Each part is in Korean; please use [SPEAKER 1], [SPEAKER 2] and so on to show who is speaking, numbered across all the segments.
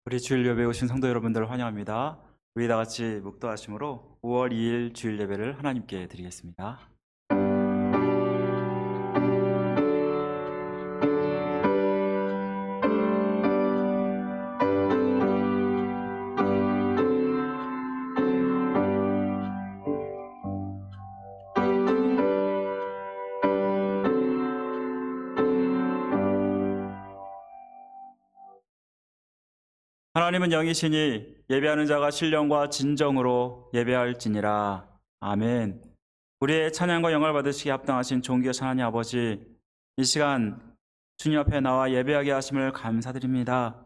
[SPEAKER 1] 우리 주일 예배에 오신 성도 여러분들을 환영합니다. 우리 다 같이 묵도하심으로 5월 2일 주일 예배를 하나님께 드리겠습니다. 하나님은 영이시니 예배하는 자가 신령과 진정으로 예배할지니라. 아멘. 우리의 찬양과 영광을 받으시기에 합당하신 존귀하신 하나님 아버지, 이 시간 주님 앞에 나와 예배하게 하심을 감사드립니다.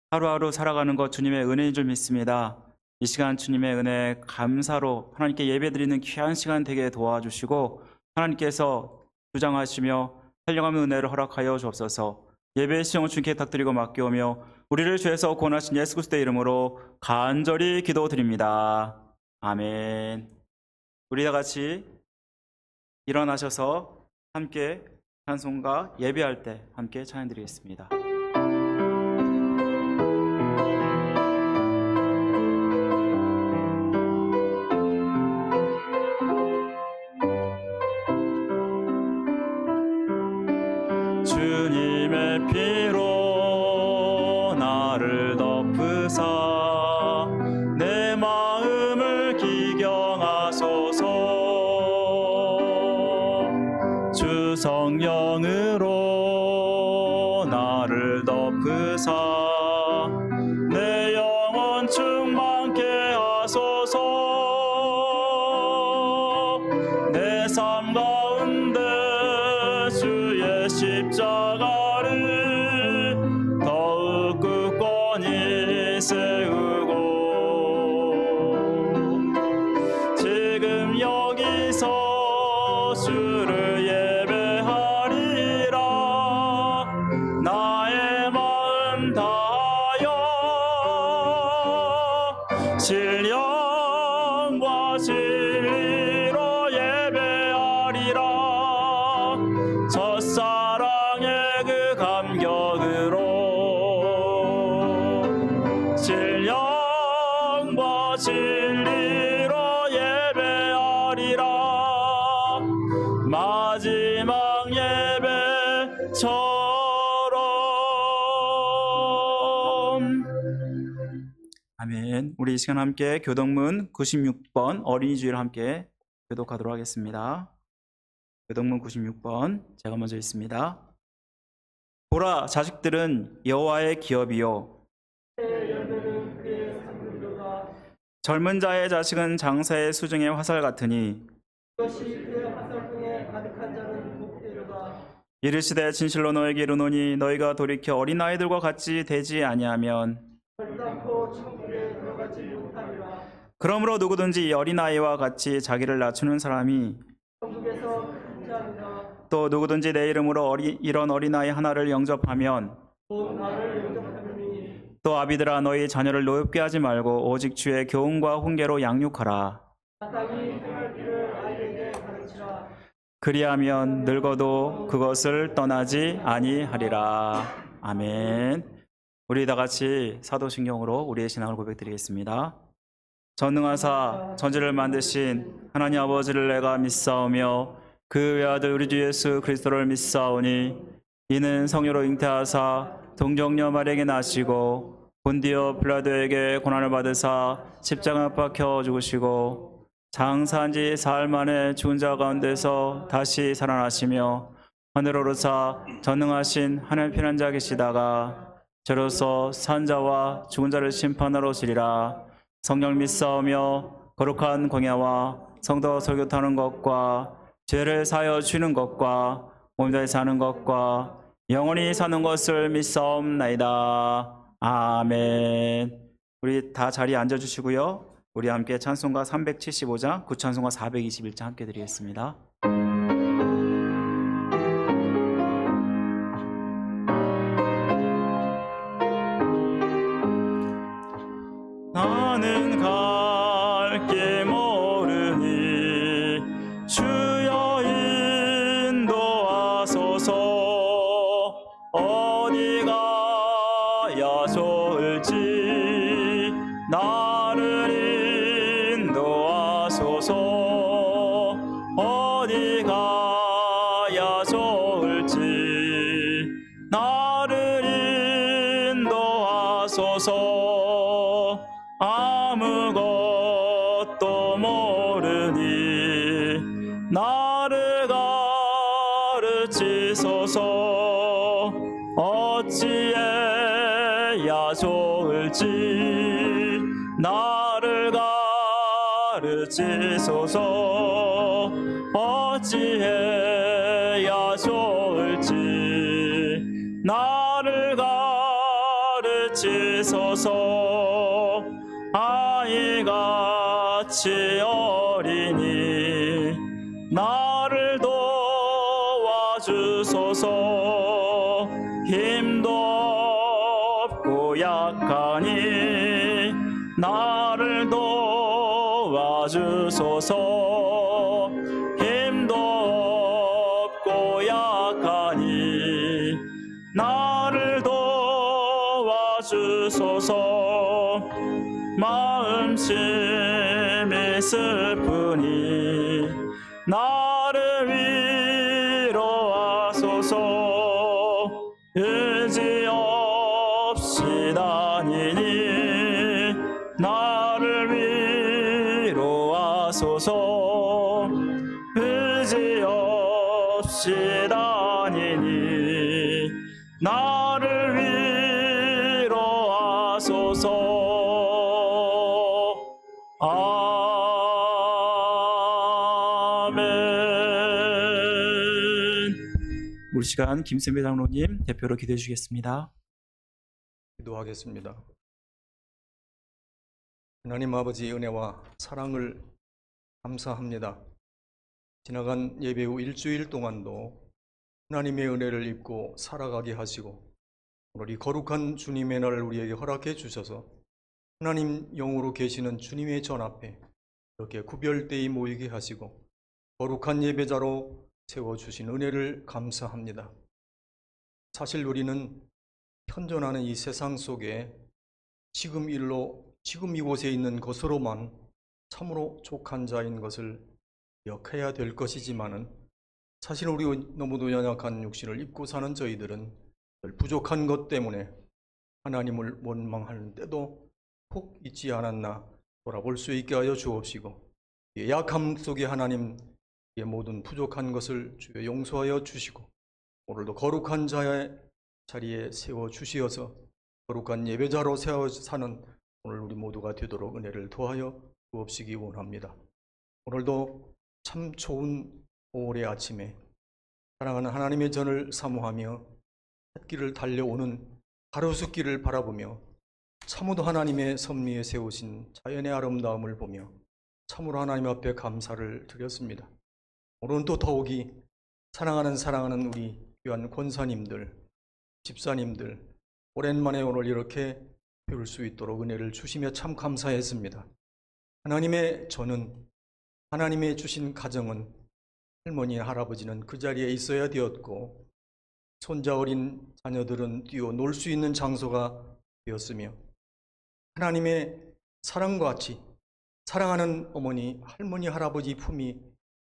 [SPEAKER 1] 하루하루 살아가는 것 주님의 은혜인 줄 믿습니다. 이 시간 주님의 은혜 감사로 하나님께 예배드리는 귀한 시간 되게 도와주시고, 하나님께서 주장하시며 헬령함의 은혜를 허락하여 주옵소서. 예배의 시정을 주님께 탁드리고 맡겨오며 우리를 죄에서 구원하신 예수 그리스도의 이름으로 간절히 기도드립니다. 아멘. 우리 다 같이 일어나셔서 함께 찬송가 예배할 때 함께 찬양드리겠습니다. 주님의 피로 나를 덮으사 내 마음을 기경하소서. 주 성령으로 나를 덮으사 내 영혼 충만케 하소서. 내 삶 가운데 주의 십자가를 더욱 굳건히 세우고 지금 여기서 주를 예배하리라. 나의 마음 다하여 신령과 진리로 예배하리라. 첫사랑의 그 감격으로 신령과 진리로 예배하리라. 마지막 예배처럼. 아멘. 우리 이 시간 함께 교동문 96번 어린이 주일 함께 교독하도록 하겠습니다. 교동문 96번 제가 먼저 읽습니다. 보라, 자식들은 여호와의 기업이요 젊은 자의 자식은 장사의 수중의 화살 같으니 이르시되 진실로 너에게 이르노니 너희가 돌이켜 어린아이들과 같이 되지 아니하면 그러므로 누구든지 이 어린아이와 같이 자기를 낮추는 사람이 또 누구든지 내 이름으로 이런 어린아이 하나를 영접하면 또 아비들아 너희 자녀를 노엽게 하지 말고 오직 주의 교훈과 훈계로 양육하라. 그리하면 늙어도 그것을 떠나지 아니하리라. 아멘. 우리 다 같이 사도신경으로 우리의 신앙을 고백드리겠습니다. 전능하사 천지를 만드신 하나님 아버지를 내가 믿사오며 그 외아들 우리 주 예수 그리스도를 믿사오니 이는 성령으로 잉태하사 동정녀 마리아에게 나시고 본디오 빌라도에게 고난을 받으사 십자가에 박혀 죽으시고 장사한 지 사흘 만에 죽은 자 가운데서 다시 살아나시며 하늘로 오르사 전능하신 하나님 편한 계시다가 저로서 산 자와 죽은 자를 심판하러 오시리라. 성령 믿사오며 거룩한 공예와 성도 설교하는 것과 죄를 사하여 주는 것과 몸다에 사는 것과 영원히 사는 것을 믿사옵나이다. 아멘. 우리 다 자리에 앉아주시고요. 우리 함께 찬송가 375장, 구찬송가 421장 함께 드리겠습니다. 나는 갈 길 모르니 주여 인도하소서. 어디 가야 좋을지 나를 인도하소서. 어디 가야 좋을지 나를 인도하소서. 아무것도 모르니 나를 가르치소서. 어찌해야 좋을지 나를 가르치소서. 어찌해야 좋을지 나를 가르치소서. 아이같이 어리니 나를 도와주소서. 힘도 없고 약하니 나를 도와주소서. 힘도 없고 약하니 나를 도와주소서. 마음심이 슬프니 나를 위로하소서. 의지 없이 다니니 나를 위로하소서. 의지 없이 다니니 나를 위로하소서. 우리 시간 김선배 장로님 대표로 기도해 주시겠습니다.
[SPEAKER 2] 기도하겠습니다. 하나님 아버지의 은혜와 사랑을 감사합니다. 지나간 예배 후 일주일 동안도 하나님의 은혜를 입고 살아가게 하시고 오늘 이 거룩한 주님의 날을 우리에게 허락해 주셔서 하나님 영으로 계시는 주님의 전 앞에 이렇게 구별되이 모이게 하시고 거룩한 예배자로 세워주신 은혜를 감사합니다. 사실 우리는 현존하는 이 세상 속에 지금 이곳에 있는 것으로만 참으로 족한 자인 것을 기억해야 될 것이지만은 사실 우리 너무도 연약한 육신을 입고 사는 저희들은 부족한 것 때문에 하나님을 원망하는데도 혹 잊지 않았나 돌아볼 수 있게 하여 주옵시고 약함 속에 하나님 모든 부족한 것을 주여 용서하여 주시고 오늘도 거룩한 자의 자리에 세워주시어서 거룩한 예배자로 세워 사는 오늘 우리 모두가 되도록 은혜를 더하여 주옵시기 원합니다. 오늘도 참 좋은 5월의 아침에 사랑하는 하나님의 전을 사모하며 햇길을 달려오는 가로수길을 바라보며 참으로 하나님의 섭리에 세우신 자연의 아름다움을 보며 참으로 하나님 앞에 감사를 드렸습니다. 오늘은 또 더욱이 사랑하는 우리 귀한 권사님들, 집사님들 오랜만에 오늘 이렇게 배울 수 있도록 은혜를 주시며 참 감사했습니다. 하나님의 저는, 하나님의 주신 가정은 할머니, 할아버지는 그 자리에 있어야 되었고 손자 어린 자녀들은 뛰어 놀 수 있는 장소가 되었으며 하나님의 사랑과 같이 사랑하는 어머니, 할머니, 할아버지 품이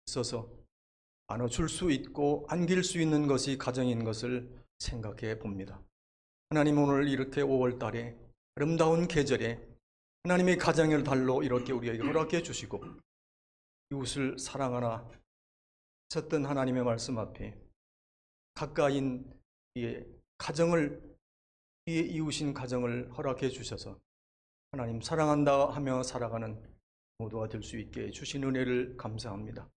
[SPEAKER 2] 있어서 안아줄 수 있고 안길 수 있는 것이 가정인 것을 생각해 봅니다. 하나님, 오늘 이렇게 5월 달에 아름다운 계절에 하나님의 가정의 달로 이렇게 우리에게 허락해 주시고 이웃을 사랑하나 하셨던 하나님의 말씀 앞에 가까이인 이의 가정을, 이의 이웃인 가정을 허락해 주셔서 하나님 사랑한다 하며 살아가는 모두가 될 수 있게 주신 은혜를 감사합니다.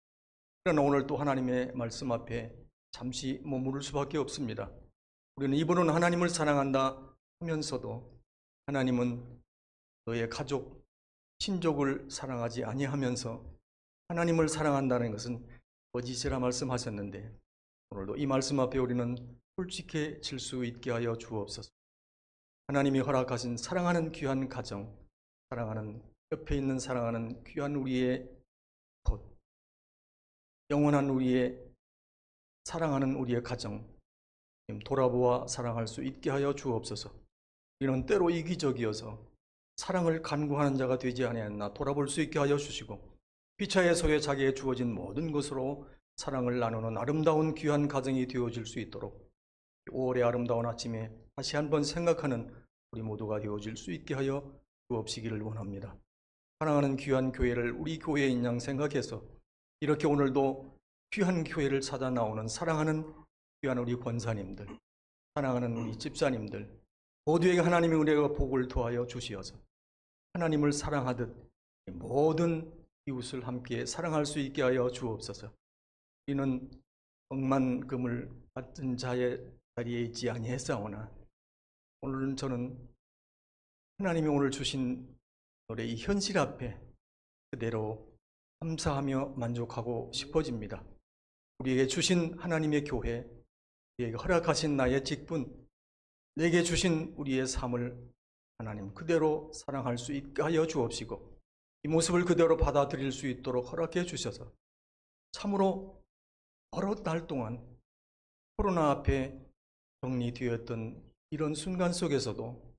[SPEAKER 2] 그러나 오늘 또 하나님의 말씀 앞에 잠시 머무를 수밖에 없습니다. 우리는 입으로는 하나님을 사랑한다 하면서도 하나님은 너의 가족, 친족을 사랑하지 아니하면서 하나님을 사랑한다는 것은 거짓이라 말씀하셨는데 오늘도 이 말씀 앞에 우리는 솔직해질 수 있게 하여 주옵소서. 하나님이 허락하신 사랑하는 귀한 가정, 사랑하는 옆에 있는 사랑하는 귀한 우리의 것, 영원한 우리의 사랑하는 우리의 가정 돌아보아 사랑할 수 있게 하여 주옵소서. 우리는 때로 이기적이어서 사랑을 간구하는 자가 되지 아니하였나 돌아볼 수 있게 하여 주시고 피차의 속에 자기의 주어진 모든 것으로 사랑을 나누는 아름다운 귀한 가정이 되어질 수 있도록 5월의 아름다운 아침에 다시 한번 생각하는 우리 모두가 되어질 수 있게 하여 주옵시기를 원합니다. 사랑하는 귀한 교회를 우리 교회인 양 생각해서 이렇게 오늘도 귀한 교회를 찾아 나오는 사랑하는 귀한 우리 권사님들, 사랑하는 우리 집사님들 모두에게 하나님의 은혜와 복을 더하여 주시어서 하나님을 사랑하듯 모든 이웃을 함께 사랑할 수 있게 하여 주옵소서. 우리는 억만금을 받은 자의 자리에 있지 아니했사오나 오늘은 저는 하나님이 오늘 주신 노래 이 현실 앞에 그대로 감사하며 만족하고 싶어집니다. 우리에게 주신 하나님의 교회, 우리에게 허락하신 나의 직분, 내게 주신 우리의 삶을 하나님 그대로 사랑할 수 있게 하여 주옵시고 이 모습을 그대로 받아들일 수 있도록 허락해 주셔서 참으로 여러 달 동안 코로나 앞에 격리되었던 이런 순간 속에서도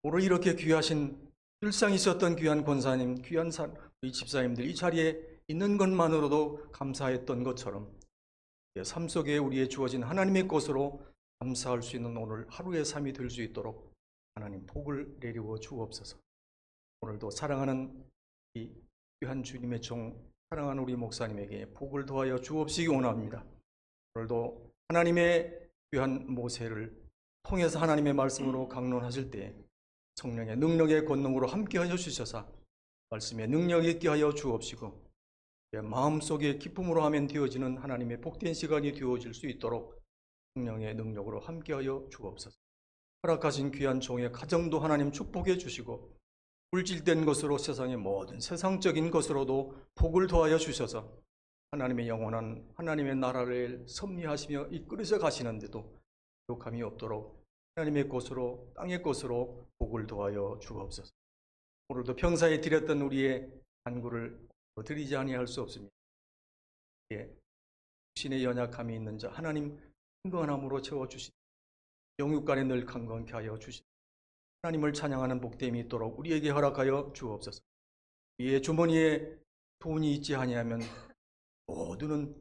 [SPEAKER 2] 오늘 이렇게 귀하신 일상 있었던 귀한 권사님, 귀한 우리 집사님들 이 자리에 있는 것만으로도 감사했던 것처럼 삶 속에 우리의 주어진 하나님의 것으로 감사할 수 있는 오늘 하루의 삶이 될 수 있도록 하나님 복을 내리워 주옵소서. 오늘도 사랑하는 이 귀한 주님의 종, 사랑하는 우리 목사님에게 복을 더하여 주옵시기 원합니다. 오늘도 하나님의 귀한 모세를 통해서 하나님의 말씀으로 강론하실 때 성령의 능력의 권능으로 함께하여 주셔서 말씀의 능력 있게 하여 주옵시고 마음속에 기쁨으로 하면 되어지는 하나님의 복된 시간이 되어질 수 있도록 성령의 능력으로 함께하여 주옵소서. 허락하신 귀한 종의 가정도 하나님 축복해 주시고 물질된 것으로 세상의 모든 세상적인 것으로도 복을 더하여 주셔서 하나님의 영원한 하나님의 나라를 섭리하시며 이끌어져 가시는데도 부족함이 없도록 하나님의 것으로 땅의 것으로 복을 더하여 주옵소서. 오늘도 평사에 드렸던 우리의 간구를 드리지 아니할 수 없습니다. 신의 연약함이 있는 자 하나님 건강함으로 채워주시고 영육간에 늘 강건케 하여 주시고 하나님을 찬양하는 복됨이 있도록 우리에게 허락하여 주옵소서. 이의 주머니에 돈이 있지 아니하면 모두는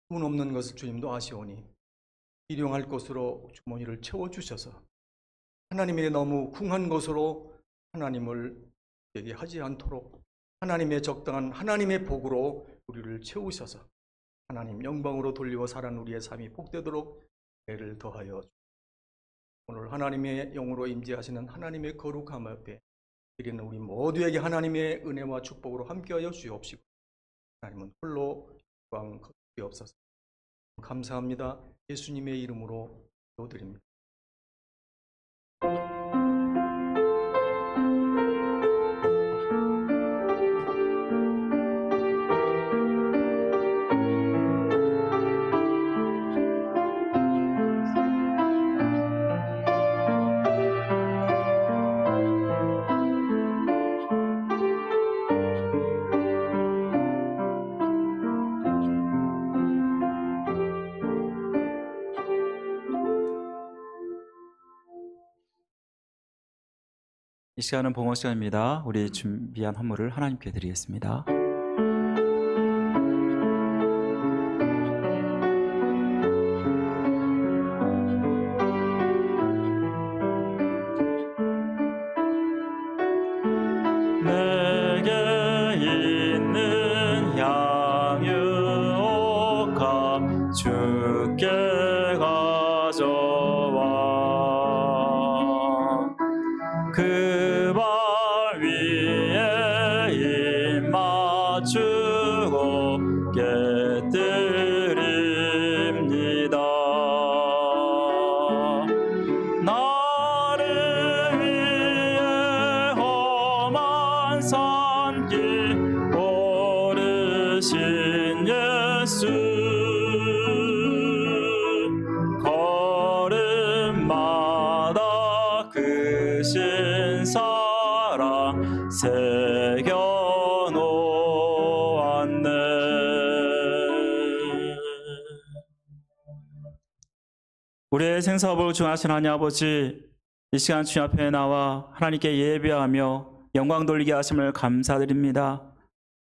[SPEAKER 2] 돈 없는 것을 주님도 아시오니 일용할 것으로 주머니를 채워주셔서 하나님의 너무 궁한 것으로 하나님을 얘기하지 않도록 하나님의 적당한 하나님의 복으로 우리를 채우셔서 하나님 영광으로 돌리고 살아는 우리의 삶이 복되도록 애를 더하여 주옵소서. 오늘 하나님의 영으로 임재하시는 하나님의 거룩함 앞에 드리는 우리 모두에게 하나님의 은혜와 축복으로 함께하여 주옵시고 하나님은 홀로 영광 거두시옵소서. 감사합니다. 예수님의 이름으로 기도드립니다.
[SPEAKER 1] 이 시간은 봉헌 시간입니다. 우리 준비한 헌물을 하나님께 드리겠습니다. 내게 있는 양육함 주께 가져와 그 발 위에 입 맞추고 깨뜨립니다. 나를 위해 험한 산길 오르신 예수 걸음마다 크신 사랑 새겨놓았네. 우리의 생사복을 중하신 하나님 아버지, 이 시간 주님 앞에 나와 하나님께 예배하며 영광 돌리게 하심을 감사드립니다.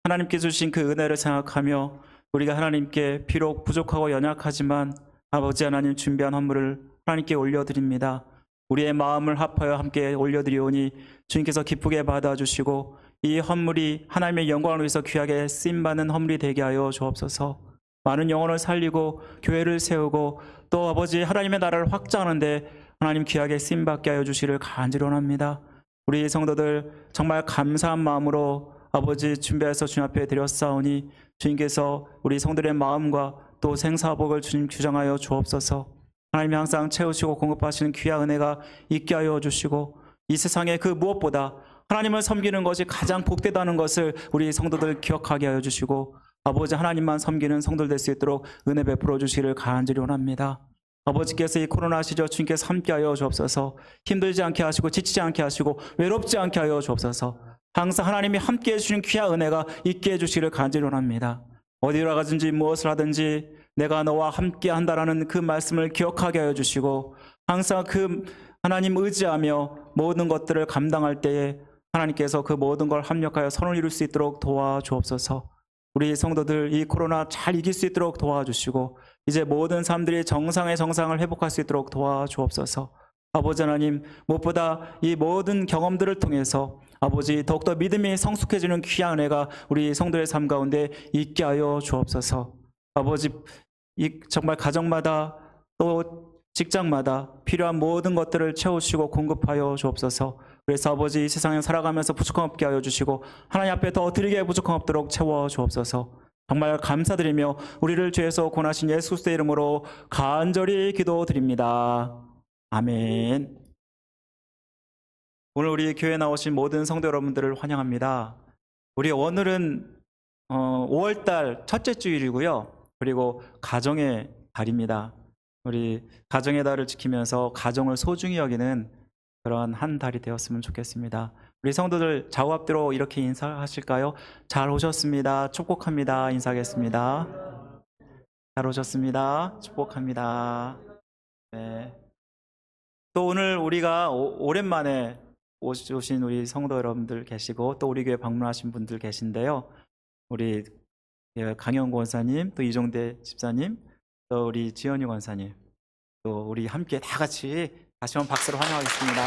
[SPEAKER 1] 하나님께 주신 그 은혜를 생각하며 우리가 하나님께 비록 부족하고 연약하지만 아버지 하나님 준비한 헌물을 하나님께 올려드립니다. 우리의 마음을 합하여 함께 올려드리오니 주님께서 기쁘게 받아주시고 이 헌물이 하나님의 영광을 위해서 귀하게 쓰임받는 헌물이 되게 하여 주옵소서. 많은 영혼을 살리고 교회를 세우고 또 아버지 하나님의 나라를 확장하는데 하나님 귀하게 쓰임받게 하여 주시기를 간절히 원합니다. 우리 성도들 정말 감사한 마음으로 아버지 준비해서 주님 앞에 드렸사오니 주님께서 우리 성도들의 마음과 또 생사복을 주님 규정하여 주옵소서. 하나님이 항상 채우시고 공급하시는 귀한 은혜가 있게 하여 주시고 이 세상에 그 무엇보다 하나님을 섬기는 것이 가장 복되다는 것을 우리 성도들 기억하게 하여 주시고 아버지 하나님만 섬기는 성도들 될 수 있도록 은혜 베풀어 주시기를 간절히 원합니다. 아버지께서 이 코로나 시절 주님께서 함께하여 주옵소서. 힘들지 않게 하시고 지치지 않게 하시고 외롭지 않게 하여 주옵소서. 항상 하나님이 함께해 주시는 귀한 은혜가 있게 해주시기를 간절히 원합니다. 어디로 가든지 무엇을 하든지 내가 너와 함께한다라는 그 말씀을 기억하게 하여 주시고 항상 그 하나님 의지하며 모든 것들을 감당할 때에 하나님께서 그 모든 걸 합력하여 선을 이룰 수 있도록 도와주옵소서. 우리 성도들 이 코로나 잘 이길 수 있도록 도와주시고 이제 모든 사람들이 정상의 정상을 회복할 수 있도록 도와주옵소서. 아버지 하나님, 무엇보다 이 모든 경험들을 통해서 아버지 더욱더 믿음이 성숙해지는 귀한 은혜가 우리 성도의 삶 가운데 있게 하여 주옵소서. 아버지, 이 정말 가정마다 또 직장마다 필요한 모든 것들을 채우시고 공급하여 주옵소서. 그래서 아버지 이 세상에 살아가면서 부족함 없게 하여 주시고 하나님 앞에 더 드리게 부족함 없도록 채워 주옵소서. 정말 감사드리며 우리를 죄에서 구원하신 예수 그리스도의 이름으로 간절히 기도드립니다. 아멘. 오늘 우리 교회에 나오신 모든 성도 여러분들을 환영합니다. 우리 오늘은 5월달 첫째 주일이고요. 그리고 가정의 달입니다. 우리 가정의 달을 지키면서 가정을 소중히 여기는 그러한 한 달이 되었으면 좋겠습니다. 우리 성도들 좌우 앞뒤로 이렇게 인사하실까요? 잘 오셨습니다. 축복합니다. 인사하겠습니다. 잘 오셨습니다. 축복합니다. 네. 또 오늘 우리가 오랜만에 오신 우리 성도 여러분들 계시고 또 우리 교회 방문하신 분들 계신데요. 우리 강영 권사님, 또 이종대 집사님, 또 우리 지연이 권사님, 또 우리 함께 다 같이 다시 한번 박수로 환영하겠습니다.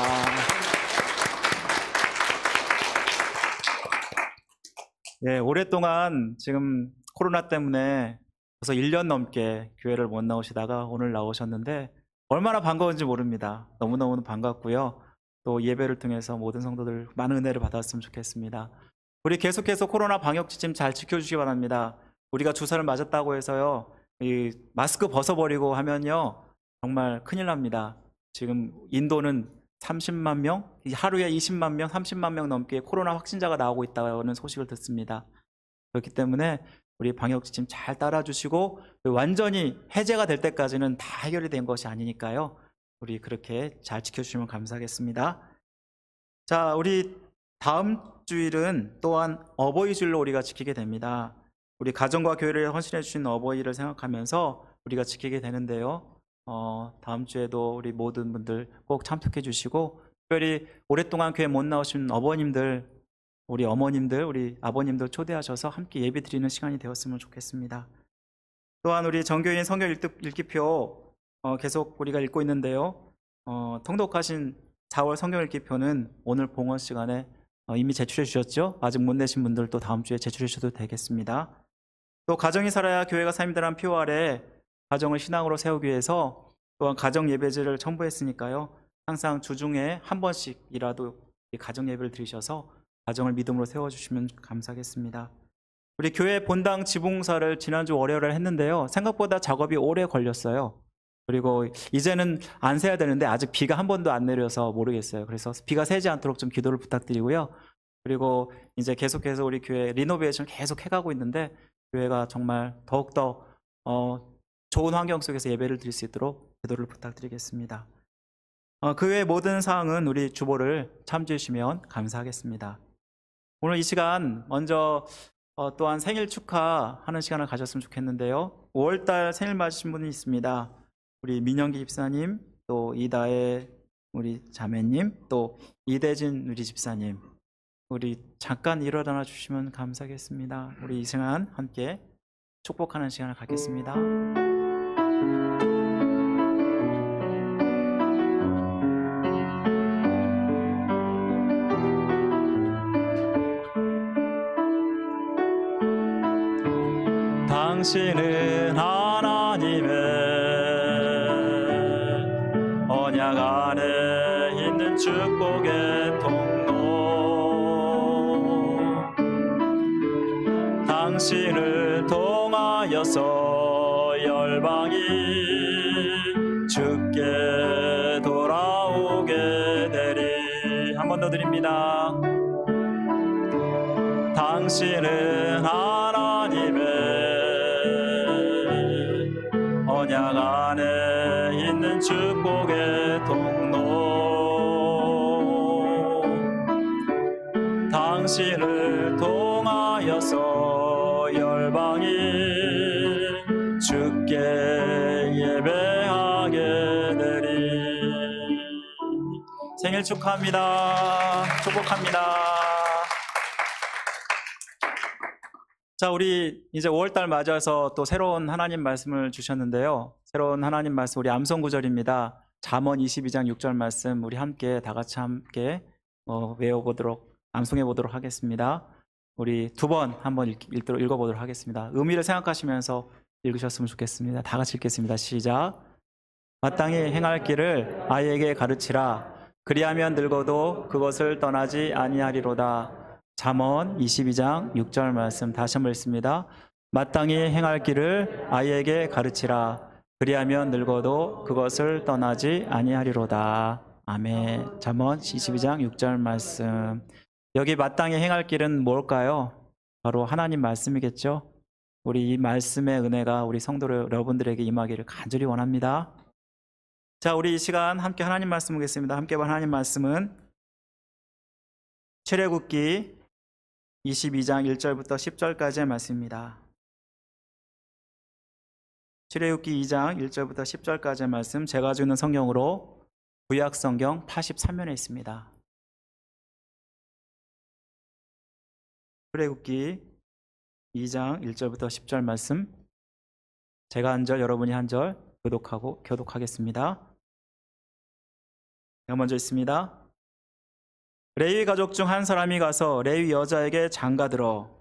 [SPEAKER 1] 네, 오랫동안 지금 코로나 때문에 벌써 1년 넘게 교회를 못 나오시다가 오늘 나오셨는데 얼마나 반가운지 모릅니다. 너무너무 반갑고요. 또 예배를 통해서 모든 성도들 많은 은혜를 받았으면 좋겠습니다. 우리 계속해서 코로나 방역 지침 잘 지켜주시기 바랍니다. 우리가 주사를 맞았다고 해서요, 이 마스크 벗어버리고 하면요 정말 큰일 납니다. 지금 인도는 30만 명, 하루에 20만 명, 30만 명 넘게 코로나 확진자가 나오고 있다는 소식을 듣습니다. 그렇기 때문에 우리 방역 지침 잘 따라주시고 완전히 해제가 될 때까지는 다 해결이 된 것이 아니니까요. 우리 그렇게 잘 지켜주시면 감사하겠습니다. 자, 우리 다음 주일은 또한 어버이 주일로 우리가 지키게 됩니다. 우리 가정과 교회를 헌신해 주신 어버이를 생각하면서 우리가 지키게 되는데요. 다음 주에도 우리 모든 분들 꼭 참석해 주시고 특별히 오랫동안 교회 못 나오신 어머님들, 우리 어머님들, 우리 아버님들 초대하셔서 함께 예배 드리는 시간이 되었으면 좋겠습니다. 또한 우리 정교인 성경 읽기표 계속 우리가 읽고 있는데요. 통독하신 4월 성경 읽기표는 오늘 봉헌 시간에 이미 제출해 주셨죠? 아직 못 내신 분들도 다음 주에 제출해 주셔도 되겠습니다. 또 가정이 살아야 교회가 삶이라는 표 아래 가정을 신앙으로 세우기 위해서 또한 가정 예배제를 첨부했으니까요. 항상 주중에 한 번씩이라도 이 가정 예배를 드리셔서 가정을 믿음으로 세워주시면 감사하겠습니다. 우리 교회 본당 지붕사를 지난주 월요일에 했는데요. 생각보다 작업이 오래 걸렸어요. 그리고 이제는 안 새야 되는데 아직 비가 한 번도 안 내려서 모르겠어요. 그래서 비가 새지 않도록 좀 기도를 부탁드리고요. 그리고 이제 계속해서 우리 교회 리노베이션 계속 해가고 있는데 교회가 정말 더욱더 좋은 환경 속에서 예배를 드릴 수 있도록 기도를 부탁드리겠습니다. 그 외의 모든 사항은 우리 주보를 참조해 주시면 감사하겠습니다. 오늘 이 시간 먼저 또한 생일 축하하는 시간을 가졌으면 좋겠는데요. 5월달 생일 맞으신 분이 있습니다. 우리 민영기 집사님, 또 이다혜 우리 자매님, 또 이대진 우리 집사님, 우리 잠깐 일어나 주시면 감사하겠습니다. 우리 이 시간 함께 축복하는 시간을 갖겠습니다. 당신은 하나님의 언약 안에 있는 축복의 통로, 당신을 통하여서 열방이 주께 돌아오게 되리. 한 번 더 드립니다. 당신은 하나님의 언약 안에 있는 축복의 통로, 당신을 통하여서 열방이 주께 예배하게 되리. 생일 축하합니다. 축복합니다. 자, 우리 이제 5월달 맞아서 또 새로운 하나님 말씀을 주셨는데요. 새로운 하나님 말씀, 우리 암송 구절입니다. 잠언 22장 6절 말씀, 우리 함께 다 같이 함께 외워보도록, 암송해 보도록 하겠습니다. 우리 두 번 한번 읽어보도록 하겠습니다. 의미를 생각하시면서 읽으셨으면 좋겠습니다. 다 같이 읽겠습니다. 시작. 마땅히 행할 길을 아이에게 가르치라. 그리하면 늙어도 그것을 떠나지 아니하리로다. 잠언 22장 6절 말씀 다시 한번 읽습니다. 마땅히 행할 길을 아이에게 가르치라. 그리하면 늙어도 그것을 떠나지 아니하리로다. 아멘. 잠언 22장 6절 말씀. 여기 마땅히 행할 길은 뭘까요? 바로 하나님 말씀이겠죠? 우리 이 말씀의 은혜가 우리 성도 여러분들에게 임하기를 간절히 원합니다. 자, 우리 이 시간 함께 하나님 말씀 보겠습니다. 함께 본 하나님 말씀은 출애굽기 22장 1절부터 10절까지의 말씀입니다. 출애굽기 2장 1절부터 10절까지의 말씀, 제가 주는 성경으로 구약 성경 83면에 있습니다. 출애굽기 2장 1절부터 10절 말씀, 제가 한 절, 여러분이 한 절 교독하겠습니다. 제가 먼저 있습니다. 레위 가족 중 한 사람이 가서 레위 여자에게 장가들어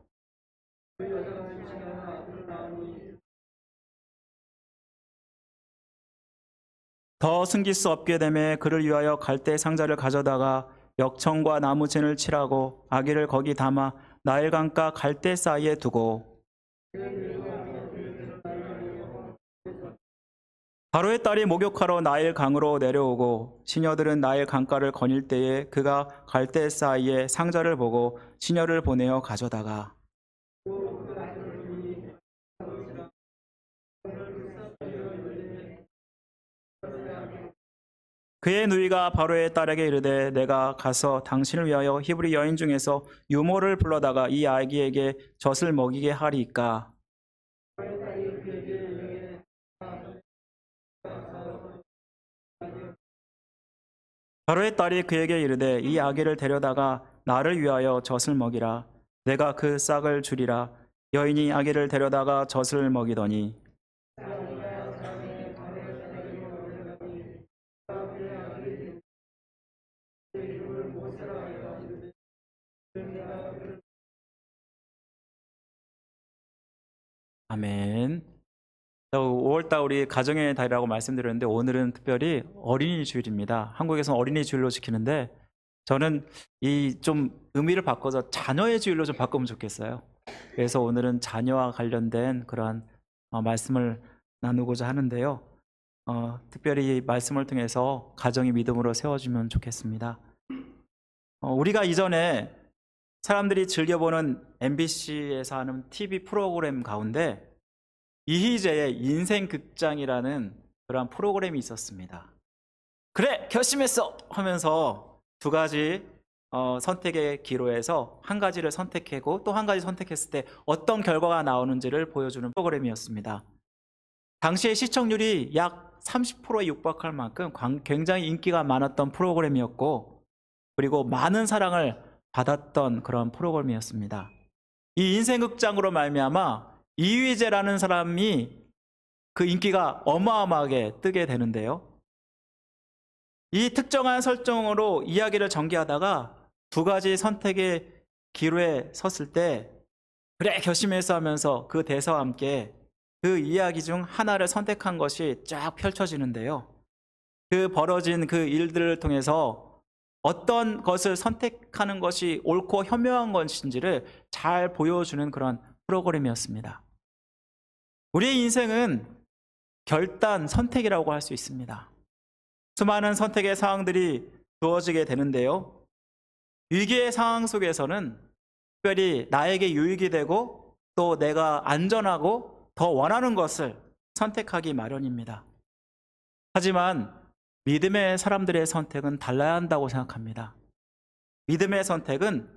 [SPEAKER 1] 더 숨길 수 없게 되매 그를 위하여 갈대 상자를 가져다가 역청과 나무진을 칠하고 아기를 거기 담아 나일강가 갈대 사이에 두고 바로의 딸이 목욕하러 나일강으로 내려오고 시녀들은 나일강가를 거닐 때에 그가 갈대 사이에 상자를 보고 시녀를 보내어 가져다가 그의 누이가 바로의 딸에게 이르되 내가 가서 당신을 위하여 히브리 여인 중에서 유모를 불러다가 이 아기에게 젖을 먹이게 하리이까. 바로의 딸이 그에게 이르되 이 아기를 데려다가 나를 위하여 젖을 먹이라. 내가 그 싹을 주리라. 여인이 아기를 데려다가 젖을 먹이더니 아멘. 5월달 우리 가정의 달이라고 말씀드렸는데 오늘은 특별히 어린이 주일입니다. 한국에서는 어린이 주일로 지키는데 저는 이 좀 의미를 바꿔서 자녀의 주일로 좀 바꾸면 좋겠어요. 그래서 오늘은 자녀와 관련된 그러한 말씀을 나누고자 하는데요. 특별히 이 말씀을 통해서 가정이 믿음으로 세워지면 좋겠습니다. 우리가 이전에 사람들이 즐겨보는 MBC에서 하는 TV 프로그램 가운데 이희재의 인생극장이라는 그런 프로그램이 있었습니다. 그래 결심했어 하면서 두 가지 선택의 기로에서 한 가지를 선택하고 또 한 가지 선택했을 때 어떤 결과가 나오는지를 보여주는 프로그램이었습니다. 당시의 시청률이 약 30%에 육박할 만큼 굉장히 인기가 많았던 프로그램이었고 그리고 많은 사랑을 받았던 그런 프로그램이었습니다. 이 인생극장으로 말미암아 이휘재라는 사람이 그 인기가 어마어마하게 뜨게 되는데요. 이 특정한 설정으로 이야기를 전개하다가 두 가지 선택의 기로에 섰을 때 그래 결심해서 하면서 그 대사와 함께 그 이야기 중 하나를 선택한 것이 쫙 펼쳐지는데요. 그 벌어진 그 일들을 통해서 어떤 것을 선택하는 것이 옳고 현명한 것인지를 잘 보여주는 그런 프로그램이었습니다. 우리의 인생은 결단, 선택이라고 할 수 있습니다. 수많은 선택의 상황들이 주어지게 되는데요. 위기의 상황 속에서는 특별히 나에게 유익이 되고 또 내가 안전하고 더 원하는 것을 선택하기 마련입니다. 하지만 믿음의 사람들의 선택은 달라야 한다고 생각합니다. 믿음의 선택은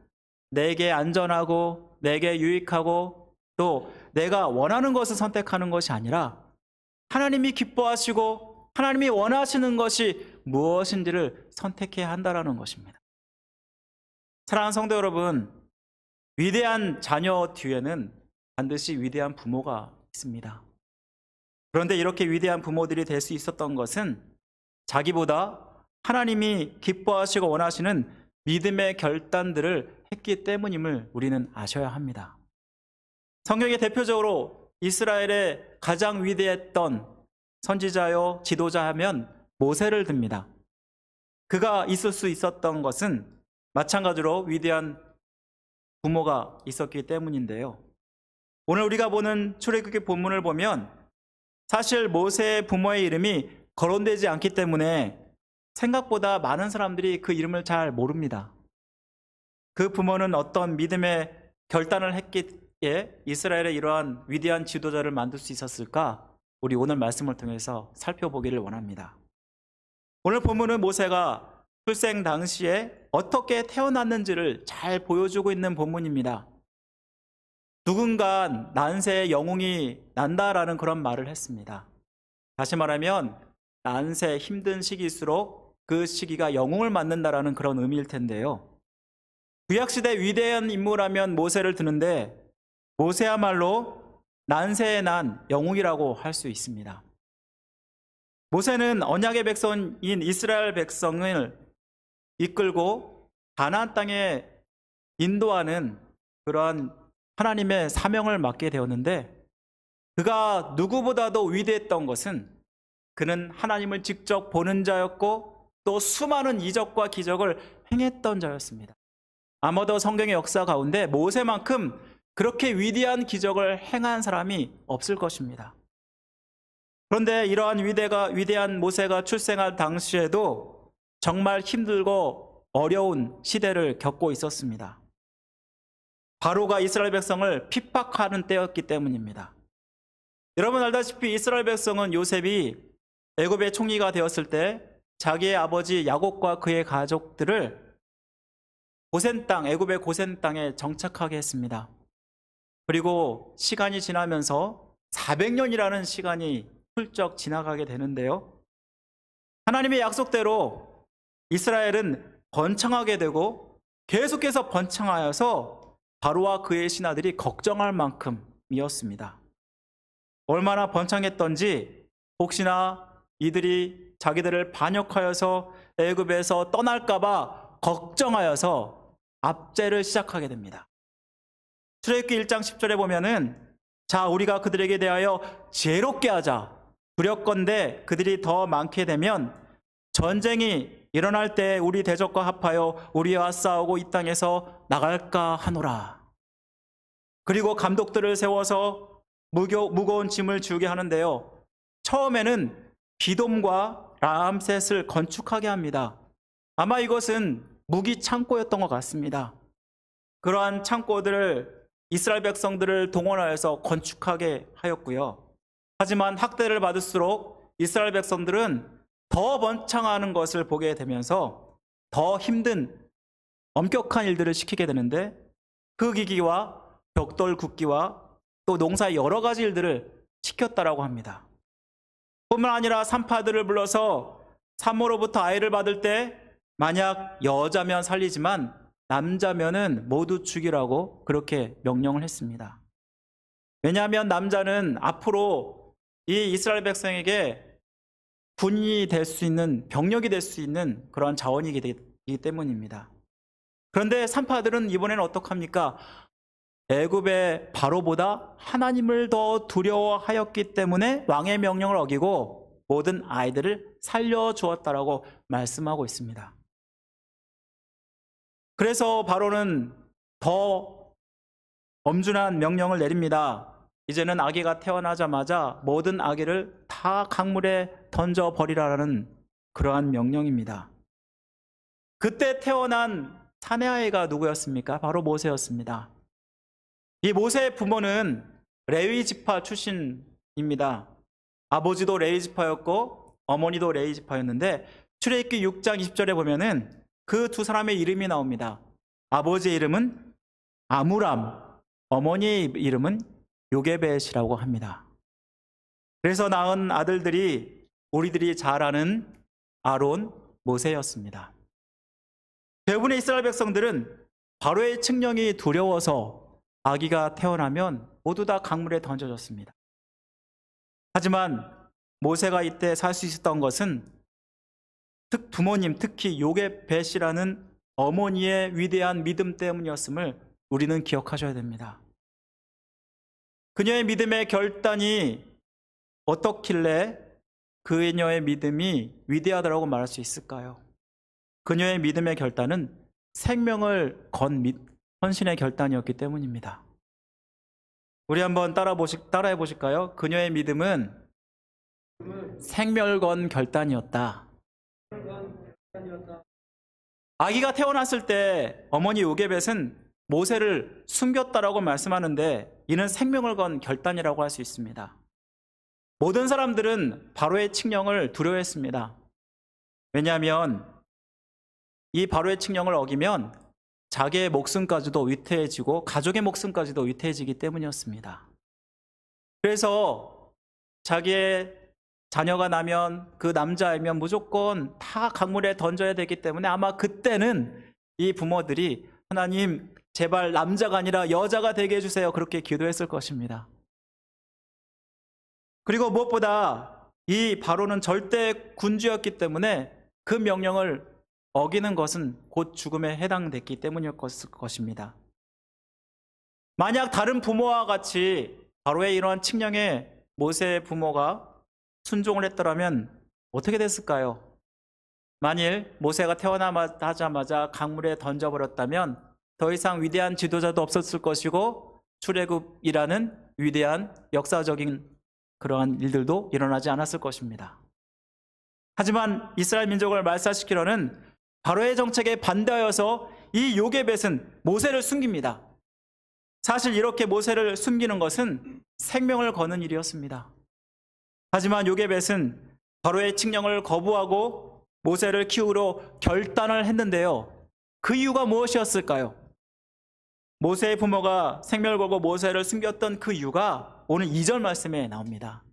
[SPEAKER 1] 내게 안전하고 내게 유익하고 또 내가 원하는 것을 선택하는 것이 아니라 하나님이 기뻐하시고 하나님이 원하시는 것이 무엇인지를 선택해야 한다는 것입니다. 사랑하는 성도 여러분, 위대한 자녀 뒤에는 반드시 위대한 부모가 있습니다. 그런데 이렇게 위대한 부모들이 될 수 있었던 것은 자기보다 하나님이 기뻐하시고 원하시는 믿음의 결단들을 했기 때문임을 우리는 아셔야 합니다. 성경에 대표적으로 이스라엘의 가장 위대했던 선지자요 지도자 하면 모세를 듭니다. 그가 있을 수 있었던 것은 마찬가지로 위대한 부모가 있었기 때문인데요. 오늘 우리가 보는 출애굽기 본문을 보면 사실 모세의 부모의 이름이 거론되지 않기 때문에 생각보다 많은 사람들이 그 이름을 잘 모릅니다. 그 부모는 어떤 믿음의 결단을 했기에 이스라엘의 이러한 위대한 지도자를 만들 수 있었을까? 우리 오늘 말씀을 통해서 살펴보기를 원합니다. 오늘 본문은 모세가 출생 당시에 어떻게 태어났는지를 잘 보여주고 있는 본문입니다. 누군가 난세에 영웅이 난다라는 그런 말을 했습니다. 다시 말하면 난세 힘든 시기일수록 그 시기가 영웅을 만든다라는 그런 의미일 텐데요. 구약시대 위대한 인물하면 모세를 드는데 모세야말로 난세에 난 영웅이라고 할 수 있습니다. 모세는 언약의 백성인 이스라엘 백성을 이끌고 가나안 땅에 인도하는 그러한 하나님의 사명을 맡게 되었는데 그가 누구보다도 위대했던 것은 그는 하나님을 직접 보는 자였고 또 수많은 이적과 기적을 행했던 자였습니다. 아마도 성경의 역사 가운데 모세만큼 그렇게 위대한 기적을 행한 사람이 없을 것입니다. 그런데 이러한 위대한 모세가 출생할 당시에도 정말 힘들고 어려운 시대를 겪고 있었습니다. 바로가 이스라엘 백성을 핍박하는 때였기 때문입니다. 여러분 알다시피 이스라엘 백성은 요셉이 애굽의 총리가 되었을 때 자기의 아버지 야곱과 그의 가족들을 고센 땅, 애굽의 고센 땅에 정착하게 했습니다. 그리고 시간이 지나면서 400년이라는 시간이 훌쩍 지나가게 되는데요. 하나님의 약속대로 이스라엘은 번창하게 되고 계속해서 번창하여서 바로와 그의 신하들이 걱정할 만큼이었습니다. 얼마나 번창했던지 혹시나 이들이 자기들을 반역하여서 애굽에서 떠날까 봐 걱정하여서 압제를 시작하게 됩니다. 출애굽기 1장 10절에 보면은 자 우리가 그들에게 대하여 지혜롭게 하자. 두렵건대 그들이 더 많게 되면 전쟁이 일어날 때 우리 대적과 합하여 우리와 싸우고 이 땅에서 나갈까 하노라. 그리고 감독들을 세워서 무거운 짐을 지우게 하는데요. 처음에는 비돔과 라암셋을 건축하게 합니다. 아마 이것은 무기 창고였던 것 같습니다. 그러한 창고들을 이스라엘 백성들을 동원하여서 건축하게 하였고요. 하지만 학대를 받을수록 이스라엘 백성들은 더 번창하는 것을 보게 되면서 더 힘든 엄격한 일들을 시키게 되는데 흙이기와 벽돌 굽기와 또 농사의 여러 가지 일들을 시켰다라고 합니다. 뿐만 아니라 산파들을 불러서 산모로부터 아이를 받을 때 만약 여자면 살리지만 남자면은 모두 죽이라고 그렇게 명령을 했습니다. 왜냐하면 남자는 앞으로 이 이스라엘 백성에게 군인이 될 수 있는, 병력이 될 수 있는 그러한 자원이기 때문입니다. 그런데 산파들은 이번에는 어떡합니까? 애굽의 바로보다 하나님을 더 두려워하였기 때문에 왕의 명령을 어기고 모든 아이들을 살려주었다라고 말씀하고 있습니다. 그래서 바로는 더 엄중한 명령을 내립니다. 이제는 아기가 태어나자마자 모든 아기를 다 강물에 던져버리라는 그러한 명령입니다. 그때 태어난 사내 아이가 누구였습니까? 바로 모세였습니다. 이 모세의 부모는 레위 지파 출신입니다. 아버지도 레위 지파였고 어머니도 레위 지파였는데 출애굽기 6장 20절에 보면은 그 두 사람의 이름이 나옵니다. 아버지의 이름은 아므람, 어머니의 이름은 요게벳이라고 합니다. 그래서 낳은 아들들이 우리들이 잘 아는 아론, 모세였습니다. 대부분의 이스라엘 백성들은 바로의 칙령이 두려워서 아기가 태어나면 모두 다 강물에 던져졌습니다. 하지만 모세가 이때 살 수 있었던 것은 부모님, 특히 요게벳이라는 어머니의 위대한 믿음 때문이었음을 우리는 기억하셔야 됩니다. 그녀의 믿음의 결단이 어떻길래 그녀의 믿음이 위대하다고 말할 수 있을까요? 그녀의 믿음의 결단은 생명을 건 헌신의 결단이었기 때문입니다. 우리 한번 따라해 보실까요? 그녀의 믿음은 생명을 건 결단이었다. 아기가 태어났을 때 어머니 요게벳은 모세를 숨겼다라고 말씀하는데 이는 생명을 건 결단이라고 할 수 있습니다. 모든 사람들은 바로의 칙령을 두려워했습니다. 왜냐하면 이 바로의 칙령을 어기면 자기의 목숨까지도 위태해지고 가족의 목숨까지도 위태해지기 때문이었습니다. 그래서 자기의 자녀가 나면 그 남자이면 무조건 다 강물에 던져야 되기 때문에 아마 그때는 이 부모들이 하나님 제발 남자가 아니라 여자가 되게 해주세요 그렇게 기도했을 것입니다. 그리고 무엇보다 이 바로는 절대 군주였기 때문에 그 명령을 어기는 것은 곧 죽음에 해당됐기 때문이었을 것입니다. 만약 다른 부모와 같이 바로의 이러한 칙령에 모세의 부모가 순종을 했더라면 어떻게 됐을까요? 만일 모세가 태어나자마자 강물에 던져버렸다면 더 이상 위대한 지도자도 없었을 것이고 출애굽이라는 위대한 역사적인 그러한 일들도 일어나지 않았을 것입니다. 하지만 이스라엘 민족을 말살시키려는 바로의 정책에 반대하여서 이 요게벳은 모세를 숨깁니다. 사실 이렇게 모세를 숨기는 것은 생명을 거는 일이었습니다. 하지만 요게벳은 바로의 칙령을 거부하고 모세를 키우러 결단을 했는데요. 그 이유가 무엇이었을까요? 모세의 부모가 생명을 걸고 모세를 숨겼던 그 이유가 오늘 2절 말씀에 나옵니다.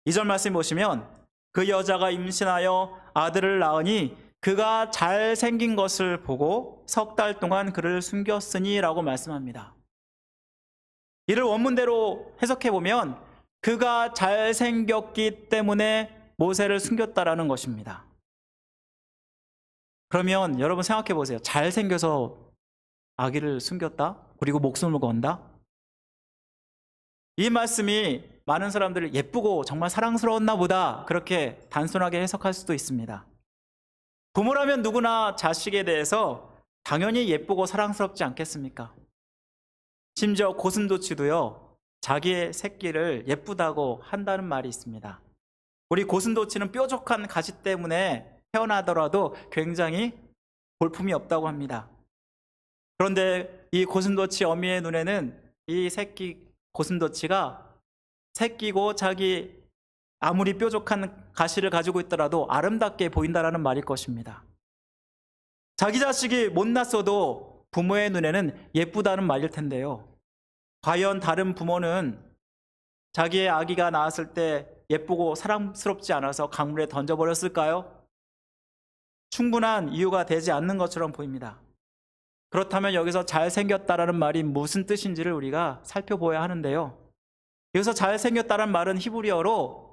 [SPEAKER 1] 2절 말씀 보시면 그 여자가 임신하여 아들을 낳으니 그가 잘생긴 것을 보고 석 달 동안 그를 숨겼으니 라고 말씀합니다. 이를 원문대로 해석해 보면 그가 잘생겼기 때문에 모세를 숨겼다라는 것입니다. 그러면 여러분 생각해 보세요. 잘생겨서 아기를 숨겼다? 그리고 목숨을 건다? 이 말씀이 많은 사람들을 예쁘고 정말 사랑스러웠나 보다 그렇게 단순하게 해석할 수도 있습니다. 부모라면 누구나 자식에 대해서 당연히 예쁘고 사랑스럽지 않겠습니까? 심지어 고슴도치도요, 자기의 새끼를 예쁘다고 한다는 말이 있습니다. 우리 고슴도치는 뾰족한 가시 때문에 태어나더라도 굉장히 볼품이 없다고 합니다. 그런데 이 고슴도치 어미의 눈에는 이 새끼 고슴도치가 새끼고 자기 아무리 뾰족한 가시를 가지고 있더라도 아름답게 보인다라는 말일 것입니다. 자기 자식이 못났어도 부모의 눈에는 예쁘다는 말일 텐데요. 과연 다른 부모는 자기의 아기가 낳았을 때 예쁘고 사랑스럽지 않아서 강물에 던져버렸을까요? 충분한 이유가 되지 않는 것처럼 보입니다. 그렇다면 여기서 잘생겼다라는 말이 무슨 뜻인지를 우리가 살펴보아야 하는데요. 여기서 잘생겼다는 말은 히브리어로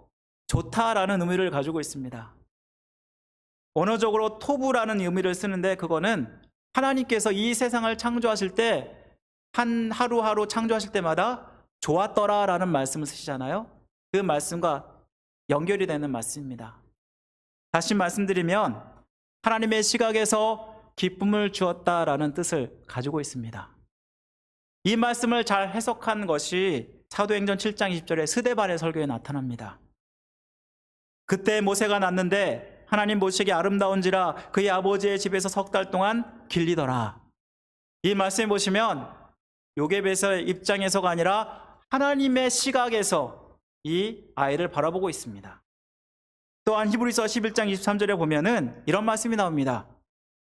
[SPEAKER 1] 좋다라는 의미를 가지고 있습니다. 언어적으로 토부라는 의미를 쓰는데 그거는 하나님께서 이 세상을 창조하실 때 한 하루하루 창조하실 때마다 좋았더라라는 말씀을 쓰시잖아요. 그 말씀과 연결이 되는 말씀입니다. 다시 말씀드리면 하나님의 시각에서 기쁨을 주었다라는 뜻을 가지고 있습니다. 이 말씀을 잘 해석한 것이 사도행전 7장 20절의 스데반의 설교에 나타납니다. 그때 모세가 낳는데 하나님 보시기에 아름다운지라 그의 아버지의 집에서 석 달 동안 길리더라. 이 말씀에 보시면 요게벳의 입장에서가 아니라 하나님의 시각에서 이 아이를 바라보고 있습니다. 또한 히브리서 11장 23절에 보면은 이런 말씀이 나옵니다.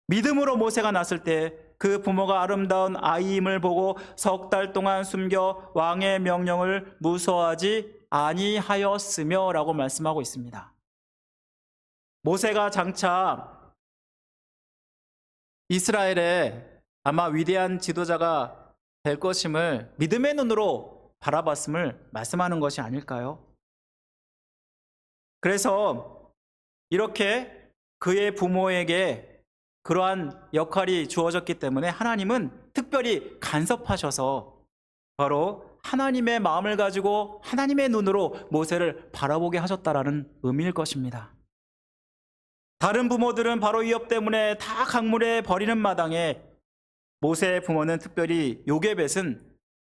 [SPEAKER 1] 믿음으로 모세가 낳았을 때 그 부모가 아름다운 아이임을 보고 석 달 동안 숨겨 왕의 명령을 무서워하지 아니하였으며 라고 말씀하고 있습니다. 모세가 장차 이스라엘의 아마 위대한 지도자가 될 것임을 믿음의 눈으로 바라봤음을 말씀하는 것이 아닐까요? 그래서 이렇게 그의 부모에게 그러한 역할이 주어졌기 때문에 하나님은 특별히 간섭하셔서 바로 하나님의 마음을 가지고 하나님의 눈으로 모세를 바라보게 하셨다라는 의미일 것입니다. 다른 부모들은 바로 위협 때문에 다 강물에 버리는 마당에 모세의 부모는 특별히 요게벳은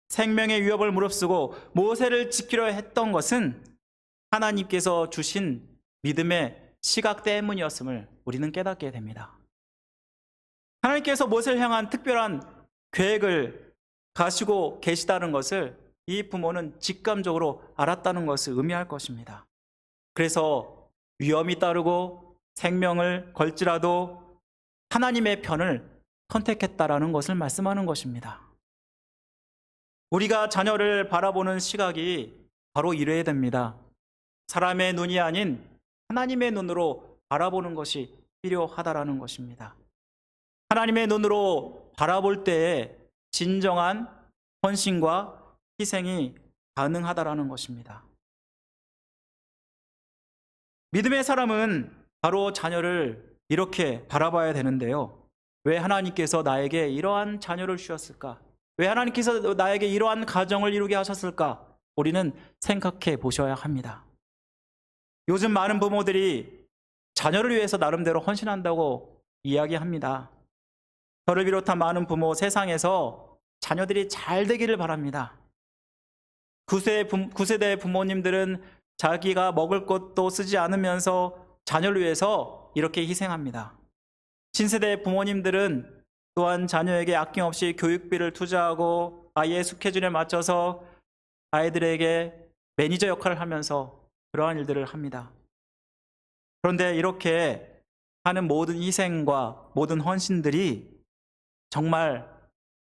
[SPEAKER 1] 생명의 위협을 무릅쓰고 모세를 지키려 했던 것은 하나님께서 주신 믿음의 시각 때문이었음을 우리는 깨닫게 됩니다. 하나님께서 모세를 향한 특별한 계획을 가지고 계시다는 것을 이 부모는 직감적으로 알았다는 것을 의미할 것입니다. 그래서 위험이 따르고 생명을 걸지라도 하나님의 편을 선택했다라는 것을 말씀하는 것입니다. 우리가 자녀를 바라보는 시각이 바로 이래야 됩니다. 사람의 눈이 아닌 하나님의 눈으로 바라보는 것이 필요하다라는 것입니다. 하나님의 눈으로 바라볼 때에 진정한 헌신과 희생이 가능하다라는 것입니다. 믿음의 사람은 바로 자녀를 이렇게 바라봐야 되는데요. 왜 하나님께서 나에게 이러한 자녀를 주셨을까? 왜 하나님께서 나에게 이러한 가정을 이루게 하셨을까? 우리는 생각해 보셔야 합니다. 요즘 많은 부모들이 자녀를 위해서 나름대로 헌신한다고 이야기합니다. 저를 비롯한 많은 부모, 세상에서 자녀들이 잘 되기를 바랍니다. 9세대 부모님들은 자기가 먹을 것도 쓰지 않으면서 자녀를 위해서 이렇게 희생합니다. 신세대 부모님들은 또한 자녀에게 아낌없이 교육비를 투자하고 아이의 스케줄에 맞춰서 아이들에게 매니저 역할을 하면서 그러한 일들을 합니다. 그런데 이렇게 하는 모든 희생과 모든 헌신들이 정말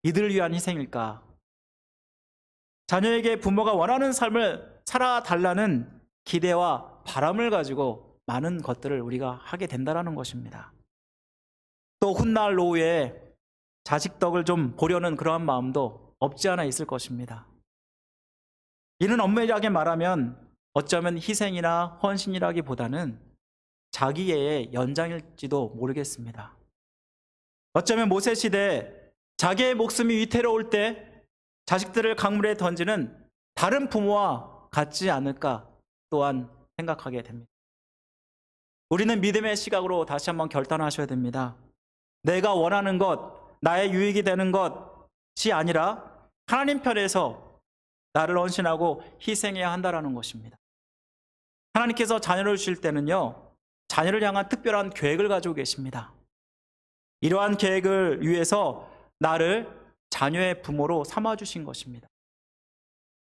[SPEAKER 1] 이들을 위한 희생일까? 자녀에게 부모가 원하는 삶을 살아달라는 기대와 바람을 가지고 많은 것들을 우리가 하게 된다는 것입니다. 또 훗날 노후에 자식 덕을 좀 보려는 그러한 마음도 없지 않아 있을 것입니다. 이는 엄밀하게 말하면 어쩌면 희생이나 헌신이라기보다는 자기애의 연장일지도 모르겠습니다. 어쩌면 모세 시대에 자기의 목숨이 위태로울 때 자식들을 강물에 던지는 다른 부모와 같지 않을까 또한 생각하게 됩니다. 우리는 믿음의 시각으로 다시 한번 결단하셔야 됩니다. 내가 원하는 것, 나의 유익이 되는 것이 아니라 하나님 편에서 나를 헌신하고 희생해야 한다는 것입니다. 하나님께서 자녀를 주실 때는요, 자녀를 향한 특별한 계획을 가지고 계십니다. 이러한 계획을 위해서 나를 자녀의 부모로 삼아주신 것입니다.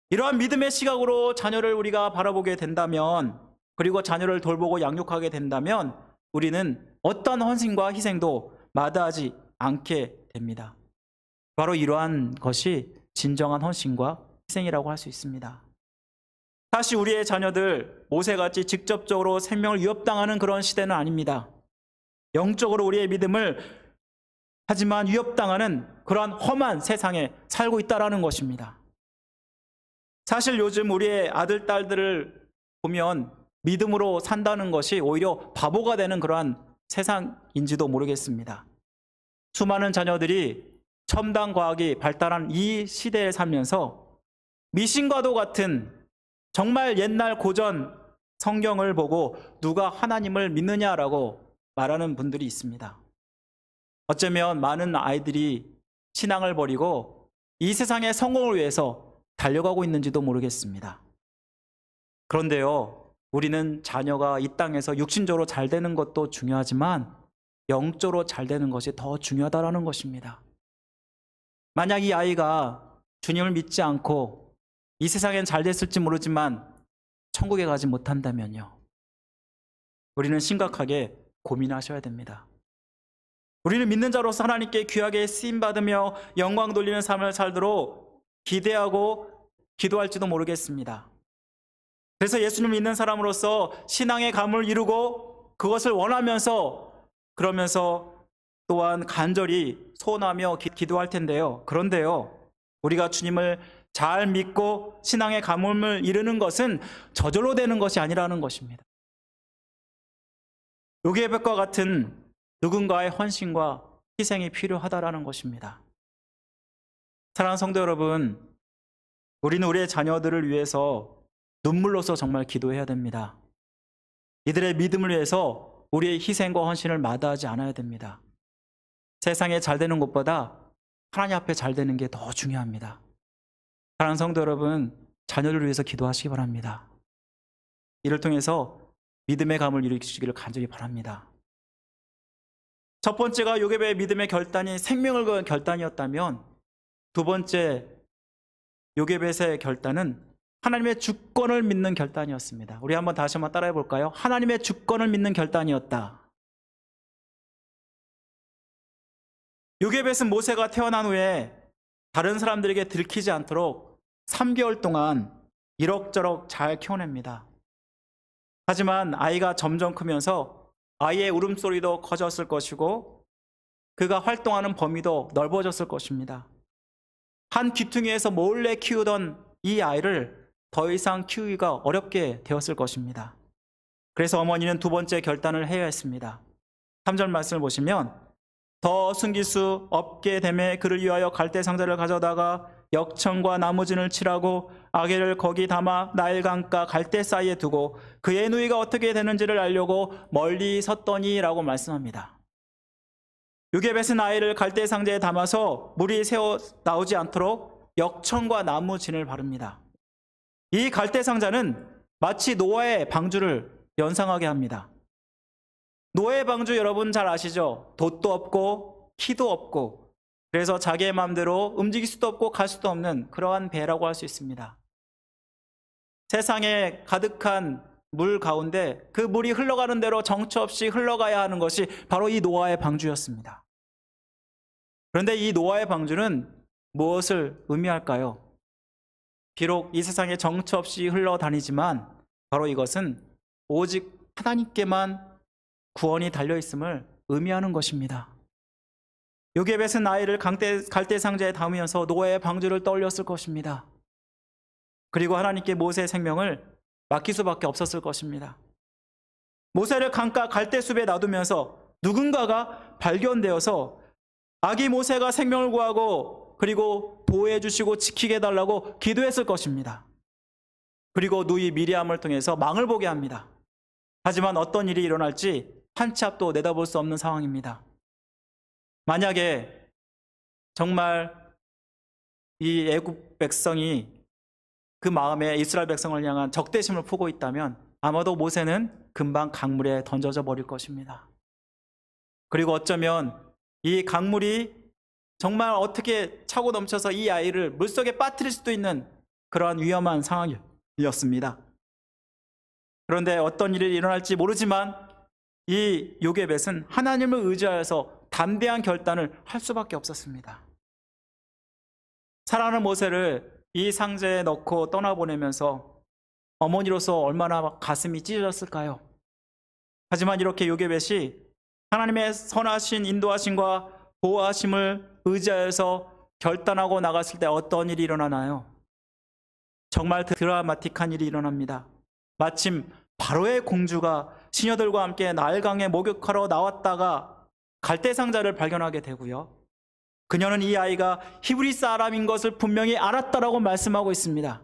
[SPEAKER 1] 이러한 믿음의 시각으로 자녀를 우리가 바라보게 된다면, 그리고 자녀를 돌보고 양육하게 된다면 우리는 어떤 헌신과 희생도 마다하지 않게 됩니다. 바로 이러한 것이 진정한 헌신과 희생이라고 할 수 있습니다. 사실 우리의 자녀들 모세같이 직접적으로 생명을 위협당하는 그런 시대는 아닙니다. 영적으로 우리의 믿음을 하지만 위협당하는 그러한 험한 세상에 살고 있다는 것입니다. 사실 요즘 우리의 아들, 딸들을 보면 믿음으로 산다는 것이 오히려 바보가 되는 그러한 세상인지도 모르겠습니다. 수많은 자녀들이 첨단 과학이 발달한 이 시대에 살면서 미신과도 같은 정말 옛날 고전 성경을 보고 누가 하나님을 믿느냐라고 말하는 분들이 있습니다. 어쩌면 많은 아이들이 신앙을 버리고 이 세상의 성공을 위해서 달려가고 있는지도 모르겠습니다. 그런데요, 우리는 자녀가 이 땅에서 육신적으로 잘 되는 것도 중요하지만 영적으로 잘 되는 것이 더 중요하다는 것입니다. 만약 이 아이가 주님을 믿지 않고 이 세상엔 잘 됐을지 모르지만 천국에 가지 못한다면요, 우리는 심각하게 고민하셔야 됩니다. 우리는 믿는 자로서 하나님께 귀하게 쓰임받으며 영광 돌리는 삶을 살도록 기대하고 기도할지도 모르겠습니다. 그래서 예수님을 믿는 사람으로서 신앙의 감을 이루고 그것을 원하면서 그러면서 또한 간절히 소원하며 기도할 텐데요. 그런데요, 우리가 주님을 잘 믿고 신앙의 가뭄을 이루는 것은 저절로 되는 것이 아니라는 것입니다. 요괴백과 같은 누군가의 헌신과 희생이 필요하다라는 것입니다. 사랑하는 성도 여러분, 우리는 우리의 자녀들을 위해서 눈물로써 정말 기도해야 됩니다. 이들의 믿음을 위해서 우리의 희생과 헌신을 마다하지 않아야 됩니다. 세상에 잘 되는 것보다 하나님 앞에 잘 되는 게 더 중요합니다. 사랑하는 성도 여러분, 자녀를 위해서 기도하시기 바랍니다. 이를 통해서 믿음의 감을 이루시기를 간절히 바랍니다. 첫 번째가 요괴배의 믿음의 결단이 생명을 건 결단이었다면, 두 번째 요괴배의 결단은 하나님의 주권을 믿는 결단이었습니다. 우리 다시 한번 따라해 볼까요? 하나님의 주권을 믿는 결단이었다. 요괴벳은 모세가 태어난 후에 다른 사람들에게 들키지 않도록 3개월 동안 이럭저럭 잘 키워냅니다. 하지만 아이가 점점 크면서 아이의 울음소리도 커졌을 것이고 그가 활동하는 범위도 넓어졌을 것입니다. 한 귀퉁이에서 몰래 키우던 이 아이를 더 이상 키우기가 어렵게 되었을 것입니다. 그래서 어머니는 두 번째 결단을 해야 했습니다. 3절 말씀을 보시면 더 숨길 수 없게 되매 그를 위하여 갈대 상자를 가져다가 역청과 나무진을 칠하고 아기를 거기 담아 나일강가 갈대 사이에 두고 그의 누이가 어떻게 되는지를 알려고 멀리 섰더니 라고 말씀합니다. 요괴벳은 아이를 갈대 상자에 담아서 물이 새어 나오지 않도록 역청과 나무진을 바릅니다. 이 갈대 상자는 마치 노아의 방주를 연상하게 합니다. 노아의 방주 여러분 잘 아시죠? 돛도 없고 키도 없고 그래서 자기의 마음대로 움직일 수도 없고 갈 수도 없는 그러한 배라고 할 수 있습니다. 세상에 가득한 물 가운데 그 물이 흘러가는 대로 정처 없이 흘러가야 하는 것이 바로 이 노아의 방주였습니다. 그런데 이 노아의 방주는 무엇을 의미할까요? 비록 이 세상에 정처 없이 흘러다니지만 바로 이것은 오직 하나님께만 구원이 달려있음을 의미하는 것입니다. 요게벳은 아이를 갈대 상자에 담으면서 노아의 방주를 떠올렸을 것입니다. 그리고 하나님께 모세의 생명을 맡길 수밖에 없었을 것입니다. 모세를 강가 갈대숲에 놔두면서 누군가가 발견되어서 아기 모세가 생명을 구하고 그리고 보호해 주시고 지키게 해달라고 기도했을 것입니다. 그리고 누이 미리암을 통해서 망을 보게 합니다. 하지만 어떤 일이 일어날지 한치 앞도 내다볼 수 없는 상황입니다. 만약에 정말 이 애국 백성이 그 마음에 이스라엘 백성을 향한 적대심을 품고 있다면 아마도 모세는 금방 강물에 던져져 버릴 것입니다. 그리고 어쩌면 이 강물이 정말 어떻게 차고 넘쳐서 이 아이를 물속에 빠뜨릴 수도 있는 그러한 위험한 상황이었습니다. 그런데 어떤 일이 일어날지 모르지만 이 요게벳은 하나님을 의지하여서 담대한 결단을 할 수밖에 없었습니다. 사랑하는 모세를 이 상자에 넣고 떠나보내면서 어머니로서 얼마나 가슴이 찢어졌을까요? 하지만 이렇게 요게벳이 하나님의 선하신 인도하심과 보호하심을 의지하여서 결단하고 나갔을 때 어떤 일이 일어나나요? 정말 드라마틱한 일이 일어납니다. 마침 바로의 공주가 시녀들과 함께 나일강에 목욕하러 나왔다가 갈대상자를 발견하게 되고요. 그녀는 이 아이가 히브리 사람인 것을 분명히 알았다라고 말씀하고 있습니다.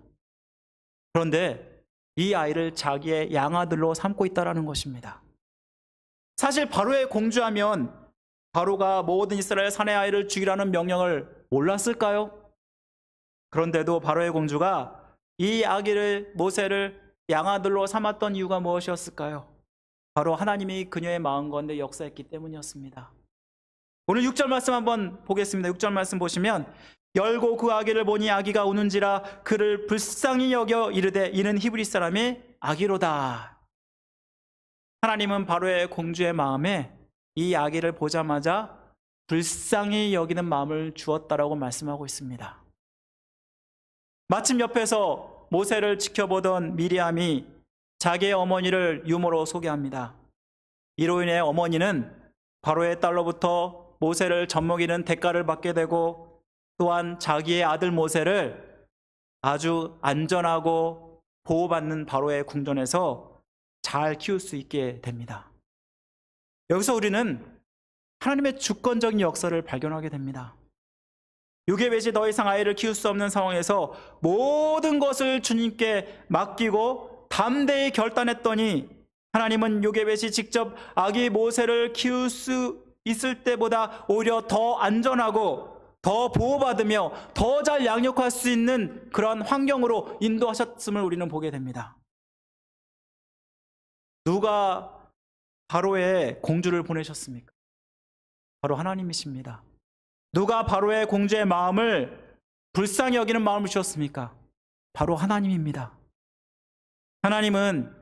[SPEAKER 1] 그런데 이 아이를 자기의 양아들로 삼고 있다는 것입니다. 사실 바로의 공주하면 바로가 모든 이스라엘 사내 아이를 죽이라는 명령을 몰랐을까요? 그런데도 바로의 공주가 이 아기를 모세를 양아들로 삼았던 이유가 무엇이었을까요? 바로 하나님이 그녀의 마음 가운데 역사했기 때문이었습니다. 오늘 6절 말씀 한번 보겠습니다. 6절 말씀 보시면 열고 그 아기를 보니 아기가 우는지라 그를 불쌍히 여겨 이르되 이는 히브리 사람의 아기로다. 하나님은 바로의 공주의 마음에 이 아기를 보자마자 불쌍히 여기는 마음을 주었다라고 말씀하고 있습니다. 마침 옆에서 모세를 지켜보던 미리암이 자기의 어머니를 유모로 소개합니다. 이로 인해 어머니는 바로의 딸로부터 모세를 젖먹이는 대가를 받게 되고 또한 자기의 아들 모세를 아주 안전하고 보호받는 바로의 궁전에서 잘 키울 수 있게 됩니다. 여기서 우리는 하나님의 주권적인 역사를 발견하게 됩니다. 요게벳이 더 이상 아이를 키울 수 없는 상황에서 모든 것을 주님께 맡기고 담대히 결단했더니 하나님은 요게벳이 직접 아기 모세를 키울 수 있을 때보다 오히려 더 안전하고 더 보호받으며 더 잘 양육할 수 있는 그런 환경으로 인도하셨음을 우리는 보게 됩니다. 누가 바로의 공주를 보내셨습니까? 바로 하나님이십니다. 누가 바로의 공주의 마음을 불쌍히 여기는 마음을 주셨습니까? 바로 하나님입니다. 하나님은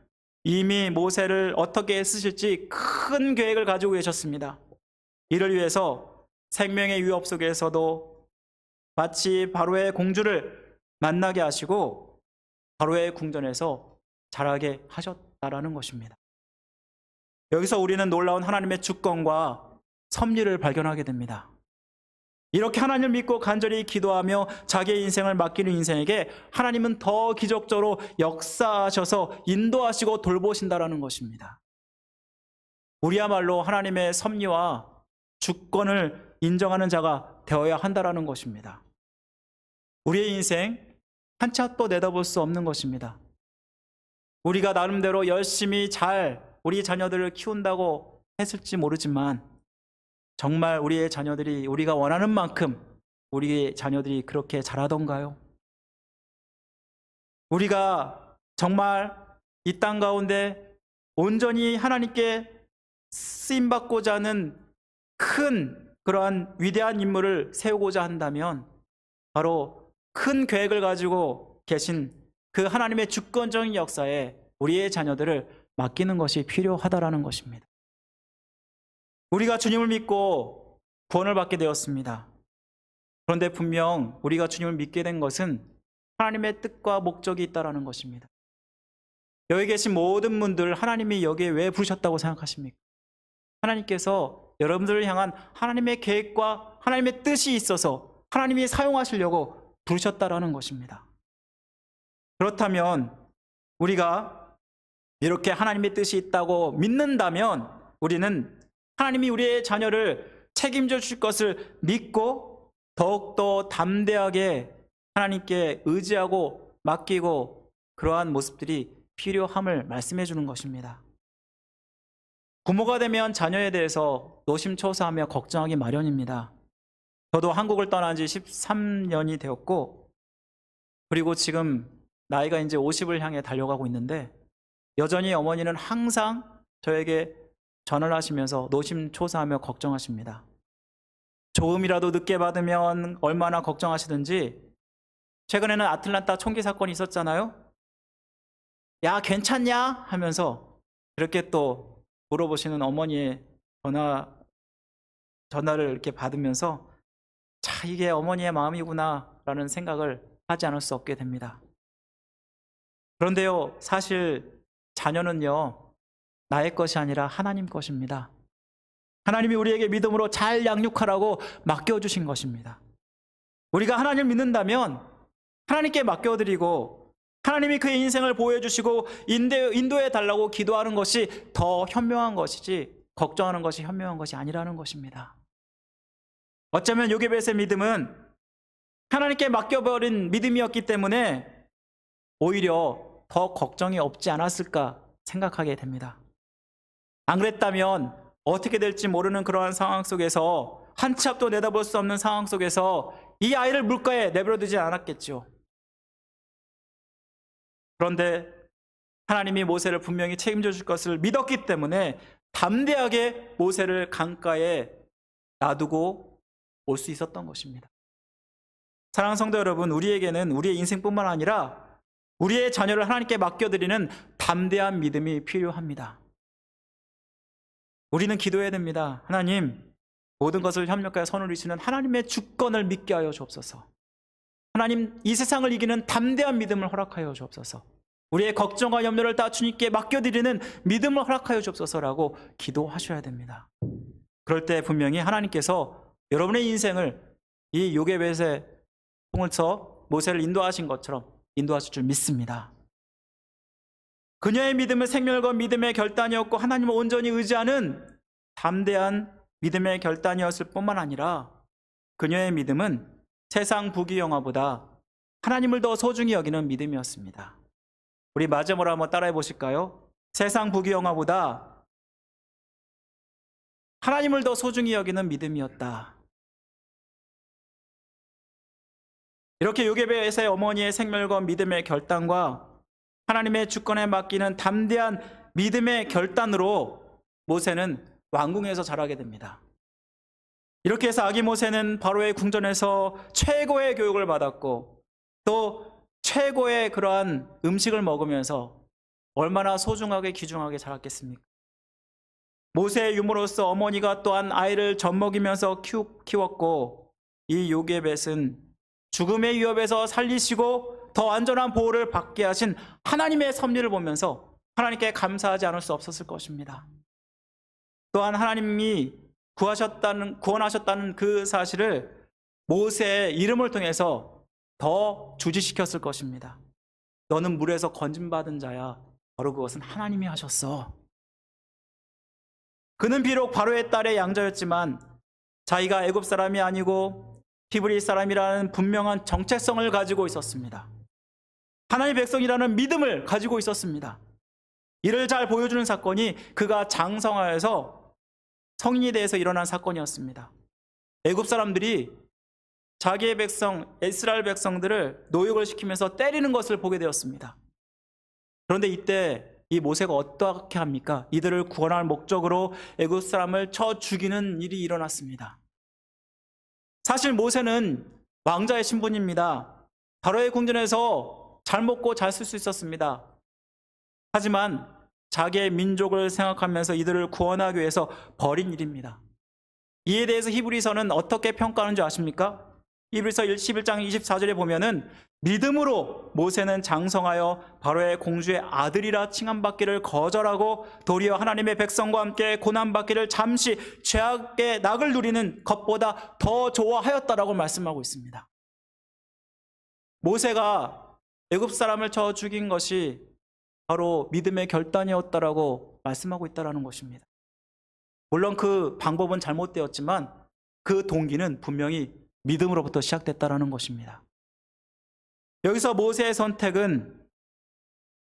[SPEAKER 1] 이미 모세를 어떻게 쓰실지 큰 계획을 가지고 계셨습니다. 이를 위해서 생명의 위협 속에서도 마치 바로의 공주를 만나게 하시고 바로의 궁전에서 자라게 하셨다라는 것입니다. 여기서 우리는 놀라운 하나님의 주권과 섭리를 발견하게 됩니다. 이렇게 하나님을 믿고 간절히 기도하며 자기의 인생을 맡기는 인생에게 하나님은 더 기적적으로 역사하셔서 인도하시고 돌보신다라는 것입니다. 우리야말로 하나님의 섭리와 주권을 인정하는 자가 되어야 한다라는 것입니다. 우리의 인생 한치 앞도 내다볼 수 없는 것입니다. 우리가 나름대로 열심히 잘 우리 자녀들을 키운다고 했을지 모르지만 정말 우리의 자녀들이 우리가 원하는 만큼 우리의 자녀들이 그렇게 자라던가요? 우리가 정말 이 땅 가운데 온전히 하나님께 쓰임받고자 하는 큰 그러한 위대한 인물을 세우고자 한다면 바로 큰 계획을 가지고 계신 그 하나님의 주권적인 역사에 우리의 자녀들을 맡기는 것이 필요하다라는 것입니다. 우리가 주님을 믿고 구원을 받게 되었습니다. 그런데 분명 우리가 주님을 믿게 된 것은 하나님의 뜻과 목적이 있다는 것입니다. 여기 계신 모든 분들 하나님이 여기에 왜 부르셨다고 생각하십니까? 하나님께서 여러분들을 향한 하나님의 계획과 하나님의 뜻이 있어서 하나님이 사용하시려고 부르셨다라는 것입니다. 그렇다면 우리가 이렇게 하나님의 뜻이 있다고 믿는다면 우리는 하나님이 우리의 자녀를 책임져 주실 것을 믿고 더욱더 담대하게 하나님께 의지하고 맡기고 그러한 모습들이 필요함을 말씀해 주는 것입니다. 부모가 되면 자녀에 대해서 노심초사하며 걱정하기 마련입니다. 저도 한국을 떠난 지 13년이 되었고 그리고 지금 나이가 이제 50을 향해 달려가고 있는데 여전히 어머니는 항상 저에게 전화를 하시면서 노심초사하며 걱정하십니다. 조금이라도 늦게 받으면 얼마나 걱정하시든지 최근에는 아틀란타 총기 사건이 있었잖아요. 야, 괜찮냐? 하면서 이렇게 또 물어보시는 어머니의 전화를 이렇게 받으면서 자, 이게 어머니의 마음이구나 라는 생각을 하지 않을 수 없게 됩니다. 그런데요, 사실 자녀는요, 나의 것이 아니라 하나님 것입니다. 하나님이 우리에게 믿음으로 잘 양육하라고 맡겨주신 것입니다. 우리가 하나님을 믿는다면 하나님께 맡겨드리고 하나님이 그의 인생을 보여주시고 인도해 달라고 기도하는 것이 더 현명한 것이지 걱정하는 것이 현명한 것이 아니라는 것입니다. 어쩌면 요게벳의 믿음은 하나님께 맡겨버린 믿음이었기 때문에 오히려 더 걱정이 없지 않았을까 생각하게 됩니다. 안 그랬다면 어떻게 될지 모르는 그러한 상황 속에서 한 치 앞도 내다볼 수 없는 상황 속에서 이 아이를 물가에 내버려두지 않았겠죠. 그런데 하나님이 모세를 분명히 책임져 줄 것을 믿었기 때문에 담대하게 모세를 강가에 놔두고 올 수 있었던 것입니다. 사랑하는 성도 여러분, 우리에게는 우리의 인생뿐만 아니라 우리의 자녀를 하나님께 맡겨드리는 담대한 믿음이 필요합니다. 우리는 기도해야 됩니다. 하나님, 모든 것을 협력하여 선을 이루시는 하나님의 주권을 믿게 하여 주옵소서. 하나님, 이 세상을 이기는 담대한 믿음을 허락하여 주옵소서. 우리의 걱정과 염려를 다 주님께 맡겨드리는 믿음을 허락하여 주옵소서라고 기도하셔야 됩니다. 그럴 때 분명히 하나님께서 여러분의 인생을 이 요게벳의 통해서 모세를 인도하신 것처럼 인도하실 줄 믿습니다. 그녀의 믿음은 생멸과 믿음의 결단이었고 하나님을 온전히 의지하는 담대한 믿음의 결단이었을 뿐만 아니라 그녀의 믿음은 세상 부귀영화보다 하나님을 더 소중히 여기는 믿음이었습니다. 우리 마지막으로 한번 따라해 보실까요? 세상 부귀영화보다 하나님을 더 소중히 여기는 믿음이었다. 이렇게 요게벳의 어머니의 생멸과 믿음의 결단과 하나님의 주권에 맡기는 담대한 믿음의 결단으로 모세는 왕궁에서 자라게 됩니다. 이렇게 해서 아기 모세는 바로의 궁전에서 최고의 교육을 받았고 또 최고의 그러한 음식을 먹으면서 얼마나 소중하게 귀중하게 자랐겠습니까? 모세의 유모로서 어머니가 또한 아이를 젖먹이면서 키웠고 이 요게벳은 죽음의 위협에서 살리시고 더 안전한 보호를 받게 하신 하나님의 섭리를 보면서 하나님께 감사하지 않을 수 없었을 것입니다. 또한 하나님이 구원하셨다는 그 사실을 모세의 이름을 통해서 더 주지시켰을 것입니다. 너는 물에서 건짐받은 자야. 바로 그것은 하나님이 하셨어. 그는 비록 바로의 딸의 양자였지만 자기가 애굽 사람이 아니고 히브리 사람이라는 분명한 정체성을 가지고 있었습니다. 하나님의 백성이라는 믿음을 가지고 있었습니다. 이를 잘 보여주는 사건이 그가 장성하여서 성인이 대해서 일어난 사건이었습니다. 애굽 사람들이 자기의 백성, 이스라엘 백성들을 노역을 시키면서 때리는 것을 보게 되었습니다. 그런데 이때 이 모세가 어떻게 합니까? 이들을 구원할 목적으로 애굽 사람을 쳐 죽이는 일이 일어났습니다. 사실 모세는 왕자의 신분입니다. 바로의 궁전에서 잘 먹고 잘 쓸 수 있었습니다. 하지만 자기의 민족을 생각하면서 이들을 구원하기 위해서 벌인 일입니다. 이에 대해서 히브리서는 어떻게 평가하는 줄 아십니까? 히브리서 11장 24절에 보면은 믿음으로 모세는 장성하여 바로의 공주의 아들이라 칭함받기를 거절하고 도리어 하나님의 백성과 함께 고난받기를 잠시 죄악의 낙을 누리는 것보다 더 좋아하였다라고 말씀하고 있습니다. 모세가 애굽 사람을 쳐 죽인 것이 바로 믿음의 결단이었다라고 말씀하고 있다는 것입니다. 물론 그 방법은 잘못되었지만 그 동기는 분명히 믿음으로부터 시작됐다는 것입니다. 여기서 모세의 선택은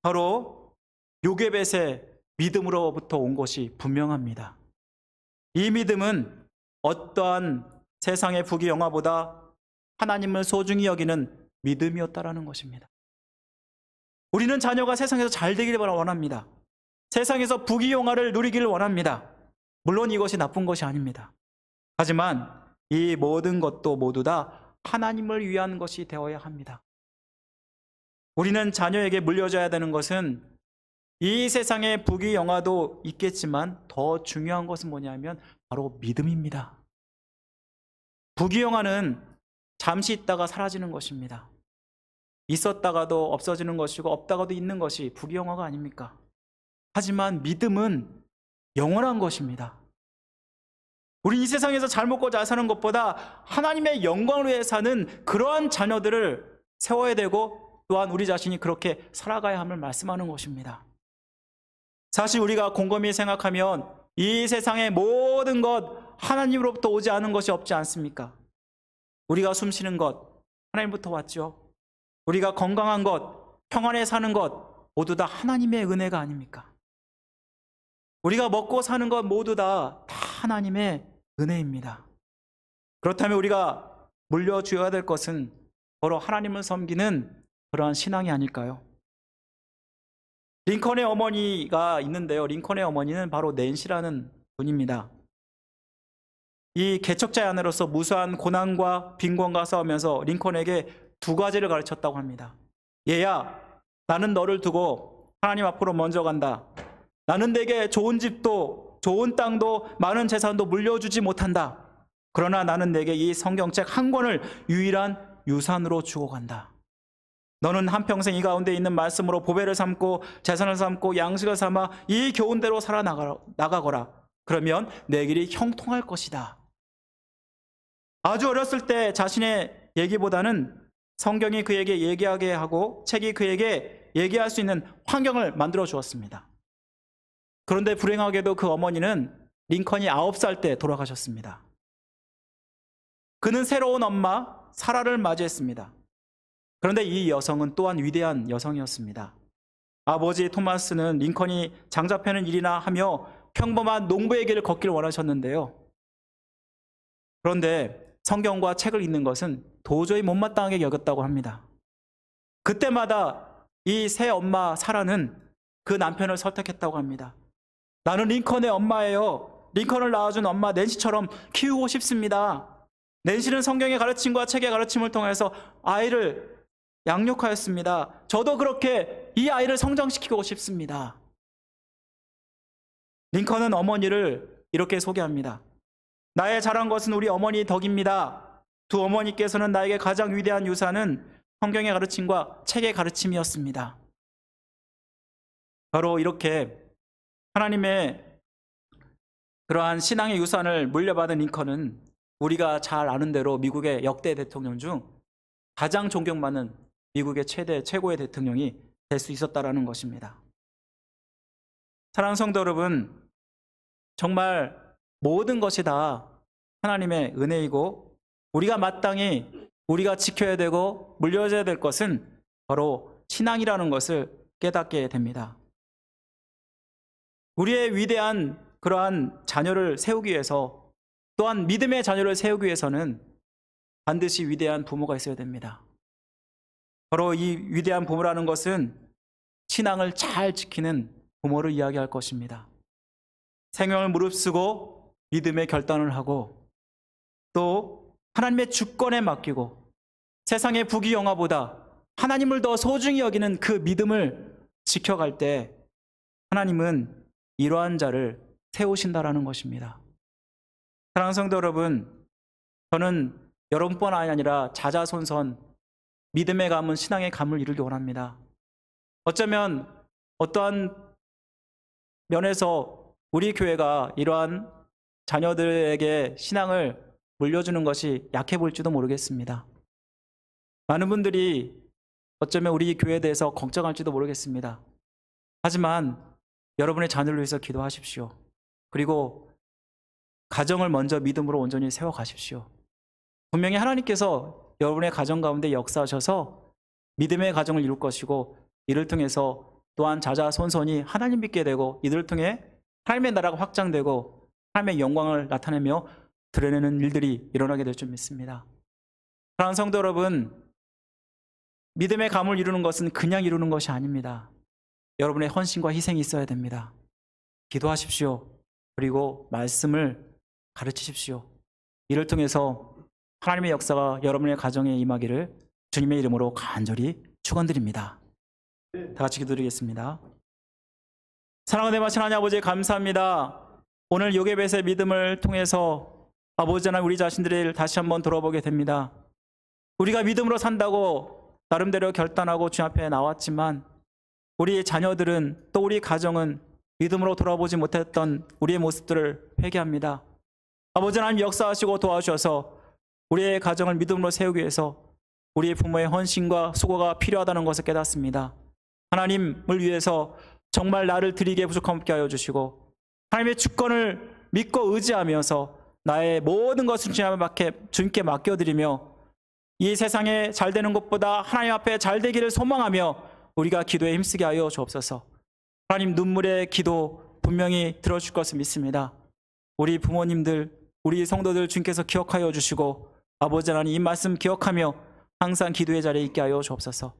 [SPEAKER 1] 바로 요게벳의 믿음으로부터 온 것이 분명합니다. 이 믿음은 어떠한 세상의 부귀영화보다 하나님을 소중히 여기는 믿음이었다라는 것입니다. 우리는 자녀가 세상에서 잘 되기를 원합니다. 세상에서 부귀영화를 누리기를 원합니다. 물론 이것이 나쁜 것이 아닙니다. 하지만 이 모든 것도 모두 다 하나님을 위한 것이 되어야 합니다. 우리는 자녀에게 물려줘야 되는 것은 이 세상의 부귀영화도 있겠지만 더 중요한 것은 뭐냐면 바로 믿음입니다. 부귀영화는 잠시 있다가 사라지는 것입니다. 있었다가도 없어지는 것이고 없다가도 있는 것이 부귀영화가 아닙니까? 하지만 믿음은 영원한 것입니다. 우리 이 세상에서 잘 먹고 잘 사는 것보다 하나님의 영광을 위해 사는 그러한 자녀들을 세워야 되고 또한 우리 자신이 그렇게 살아가야 함을 말씀하는 것입니다. 사실 우리가 곰곰이 생각하면 이 세상의 모든 것 하나님으로부터 오지 않은 것이 없지 않습니까? 우리가 숨 쉬는 것 하나님부터 왔죠. 우리가 건강한 것, 평안에 사는 것 모두 다 하나님의 은혜가 아닙니까? 우리가 먹고 사는 것 모두 다 하나님의 은혜입니다. 그렇다면 우리가 물려주어야 될 것은 바로 하나님을 섬기는 그러한 신앙이 아닐까요? 링컨의 어머니가 있는데요. 링컨의 어머니는 바로 낸시라는 분입니다. 이 개척자의 아내로서 무수한 고난과 빈곤과 싸우면서 링컨에게 두 가지를 가르쳤다고 합니다. 얘야, 나는 너를 두고 하나님 앞으로 먼저 간다. 나는 내게 좋은 집도 좋은 땅도 많은 재산도 물려주지 못한다. 그러나 나는 내게 이 성경책 한 권을 유일한 유산으로 주고 간다. 너는 한평생 이 가운데 있는 말씀으로 보배를 삼고 재산을 삼고 양식을 삼아 이 교훈대로 살아나가거라. 그러면 내 길이 형통할 것이다. 아주 어렸을 때 자신의 얘기보다는 성경이 그에게 얘기하게 하고 책이 그에게 얘기할 수 있는 환경을 만들어 주었습니다. 그런데 불행하게도 그 어머니는 링컨이 9살 때 돌아가셨습니다. 그는 새로운 엄마 사라를 맞이했습니다. 그런데 이 여성은 또한 위대한 여성이었습니다. 아버지 토마스는 링컨이 장잡하는 일이나 하며 평범한 농부의 길을 걷기를 원하셨는데요. 그런데 성경과 책을 읽는 것은 도저히 못마땅하게 여겼다고 합니다. 그때마다 이 새 엄마 사라는 그 남편을 설득했다고 합니다. 나는 링컨의 엄마예요. 링컨을 낳아준 엄마 낸시처럼 키우고 싶습니다. 낸시는 성경의 가르침과 책의 가르침을 통해서 아이를 양육하였습니다. 저도 그렇게 이 아이를 성장시키고 싶습니다. 링컨은 어머니를 이렇게 소개합니다. 나의 잘한 것은 우리 어머니 덕입니다. 두 어머니께서는 나에게 가장 위대한 유산은 성경의 가르침과 책의 가르침이었습니다. 바로 이렇게 하나님의 그러한 신앙의 유산을 물려받은 링컨은 우리가 잘 아는 대로 미국의 역대 대통령 중 가장 존경받는 미국의 최고의 대통령이 될 수 있었다는 것입니다. 사랑하는 성도 여러분, 정말 모든 것이 다 하나님의 은혜이고 우리가 마땅히 우리가 지켜야 되고 물려줘야 될 것은 바로 신앙이라는 것을 깨닫게 됩니다. 우리의 위대한 그러한 자녀를 세우기 위해서 또한 믿음의 자녀를 세우기 위해서는 반드시 위대한 부모가 있어야 됩니다. 바로 이 위대한 부모라는 것은 신앙을 잘 지키는 부모를 이야기할 것입니다. 생명을 무릅쓰고 믿음의 결단을 하고 또 하나님의 주권에 맡기고 세상의 부귀영화보다 하나님을 더 소중히 여기는 그 믿음을 지켜갈 때 하나님은 이러한 자를 세우신다라는 것입니다. 사랑하는 성도 여러분, 저는 여러분뿐 아니라 자자손손 믿음의 가문, 신앙의 가문을 이루기 원합니다. 어쩌면 어떠한 면에서 우리 교회가 이러한 자녀들에게 신앙을 물려주는 것이 약해 보일지도 모르겠습니다. 많은 분들이 어쩌면 우리 교회에 대해서 걱정할지도 모르겠습니다. 하지만 여러분의 자녀를 위해서 기도하십시오. 그리고 가정을 먼저 믿음으로 온전히 세워가십시오. 분명히 하나님께서 여러분의 가정 가운데 역사하셔서 믿음의 가정을 이룰 것이고, 이를 통해서 또한 자자손손이 하나님 믿게 되고, 이들을 통해 하나님의 나라가 확장되고 하나님의 영광을 나타내며 드러내는 일들이 일어나게 될 줄 믿습니다. 사랑하는 성도 여러분, 믿음의 가문을 이루는 것은 그냥 이루는 것이 아닙니다. 여러분의 헌신과 희생이 있어야 됩니다. 기도하십시오. 그리고 말씀을 가르치십시오. 이를 통해서 하나님의 역사가 여러분의 가정에 임하기를 주님의 이름으로 간절히 축원드립니다. 다 같이 기도드리겠습니다. 사랑하는 대마신 하나님 아버지, 감사합니다. 오늘 요게벳의 믿음을 통해서 아버지 하나님, 우리 자신들을 다시 한번 돌아보게 됩니다. 우리가 믿음으로 산다고 나름대로 결단하고 주님 앞에 나왔지만, 우리의 자녀들은, 또 우리 가정은 믿음으로 돌아보지 못했던 우리의 모습들을 회개합니다. 아버지 하나님, 역사하시고 도와주셔서 우리의 가정을 믿음으로 세우기 위해서 우리의 부모의 헌신과 수고가 필요하다는 것을 깨닫습니다. 하나님을 위해서 정말 나를 드리기에 부족함 없게 하여 주시고, 하나님의 주권을 믿고 의지하면서 나의 모든 것을 주님께 맡겨드리며, 이 세상에 잘 되는 것보다 하나님 앞에 잘 되기를 소망하며 우리가 기도에 힘쓰게 하여 주옵소서. 하나님, 눈물의 기도 분명히 들어줄 것을 믿습니다. 우리 부모님들, 우리 성도들 주님께서 기억하여 주시고, 아버지 하나님, 이 말씀 기억하며 항상 기도의 자리에 있게 하여 주옵소서.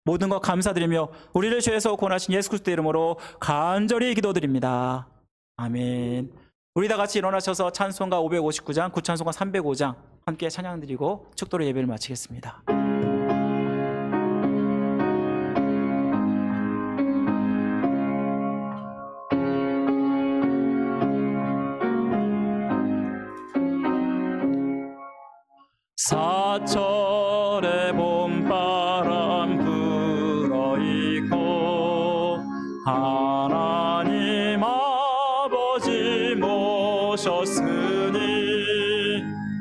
[SPEAKER 1] 모든 것 감사드리며 우리를 죄에서 구원하신 예수 그리스도의 이름으로 간절히 기도드립니다. 아멘. 우리 다 같이 일어나셔서 찬송가 559장, 구찬송가 305장 함께 찬양드리고 축도로 예배를 마치겠습니다. 사철의 봄바람 불어있고, 하나님 아버지 모셨으니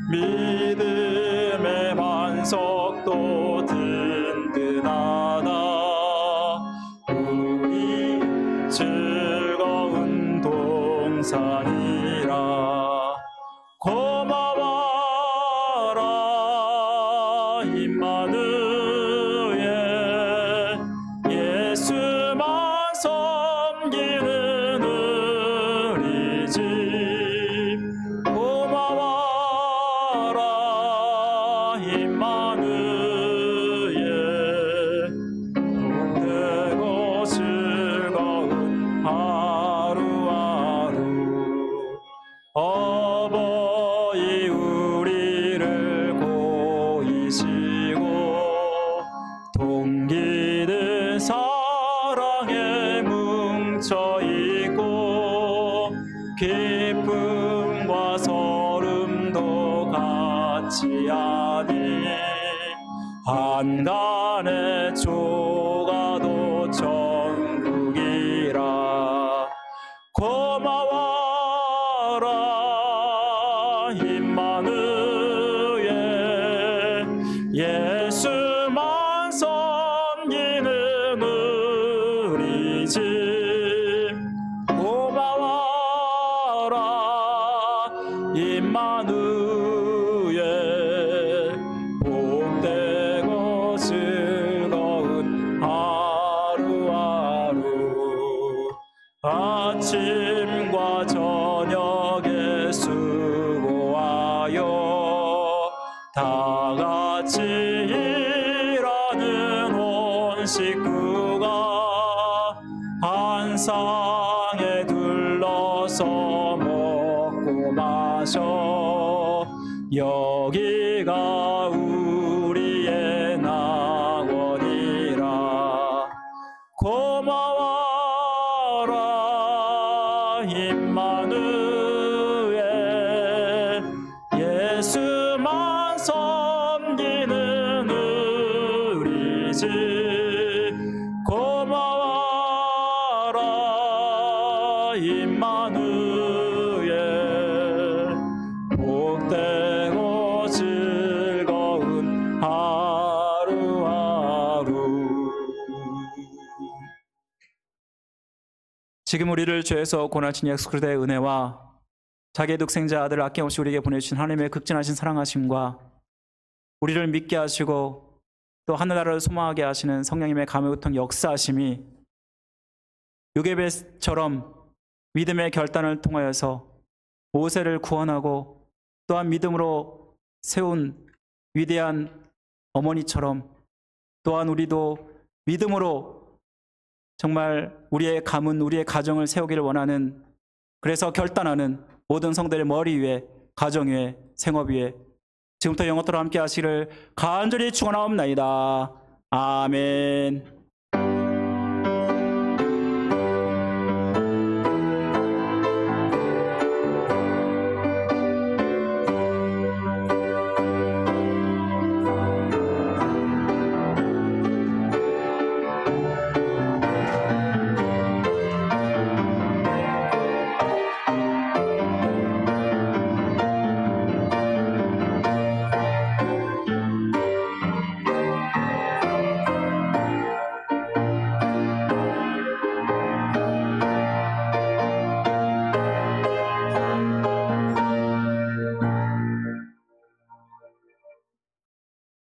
[SPEAKER 1] 믿음의 반석도 든든하다. 우리 즐거운 동산이라. 고마워라 임마누엘, 예수만 섬기는 우리 집. 고마워라 임마누엘, 복되고 즐거운 하루하루. 어버이 우리를 고이시고, 동기들 사랑에 뭉쳐있고, 기쁨과 서름도 같이 하니, 한간의 조가도 천국이라. 고마워라 임마누엘, 예수만 섬기는 우리 집. 고마워라 임마누엘, 복되고 즐거운 하루하루. 아침과 저녁에 수고하여 다 같이 일하는 온 식구가 한 상에 둘러서 먹고 마셔. 여기가 우리의 낙원이라. 고마워라 임마누엘, 예수만 섬 지금 우리를 죄에서 고난하신 예수 그리스도의 은혜와 자기의 독생자 아들을 아낌없이 우리에게 보내주신 하나님의 극진하신 사랑하심과 우리를 믿게 하시고 또 하늘나라를 소망하게 하시는 성령님의 감화교통 역사하심이 요게벳처럼 믿음의 결단을 통하여서 모세를 구원하고 또한 믿음으로 세운 위대한 어머니처럼 또한 우리도 믿음으로 정말 우리의 가문, 우리의 가정을 세우기를 원하는, 그래서 결단하는 모든 성도의 머리 위에, 가정 위에, 생업 위에 지금부터 영원토록 함께 하시기를 간절히 축원하옵나이다. 아멘.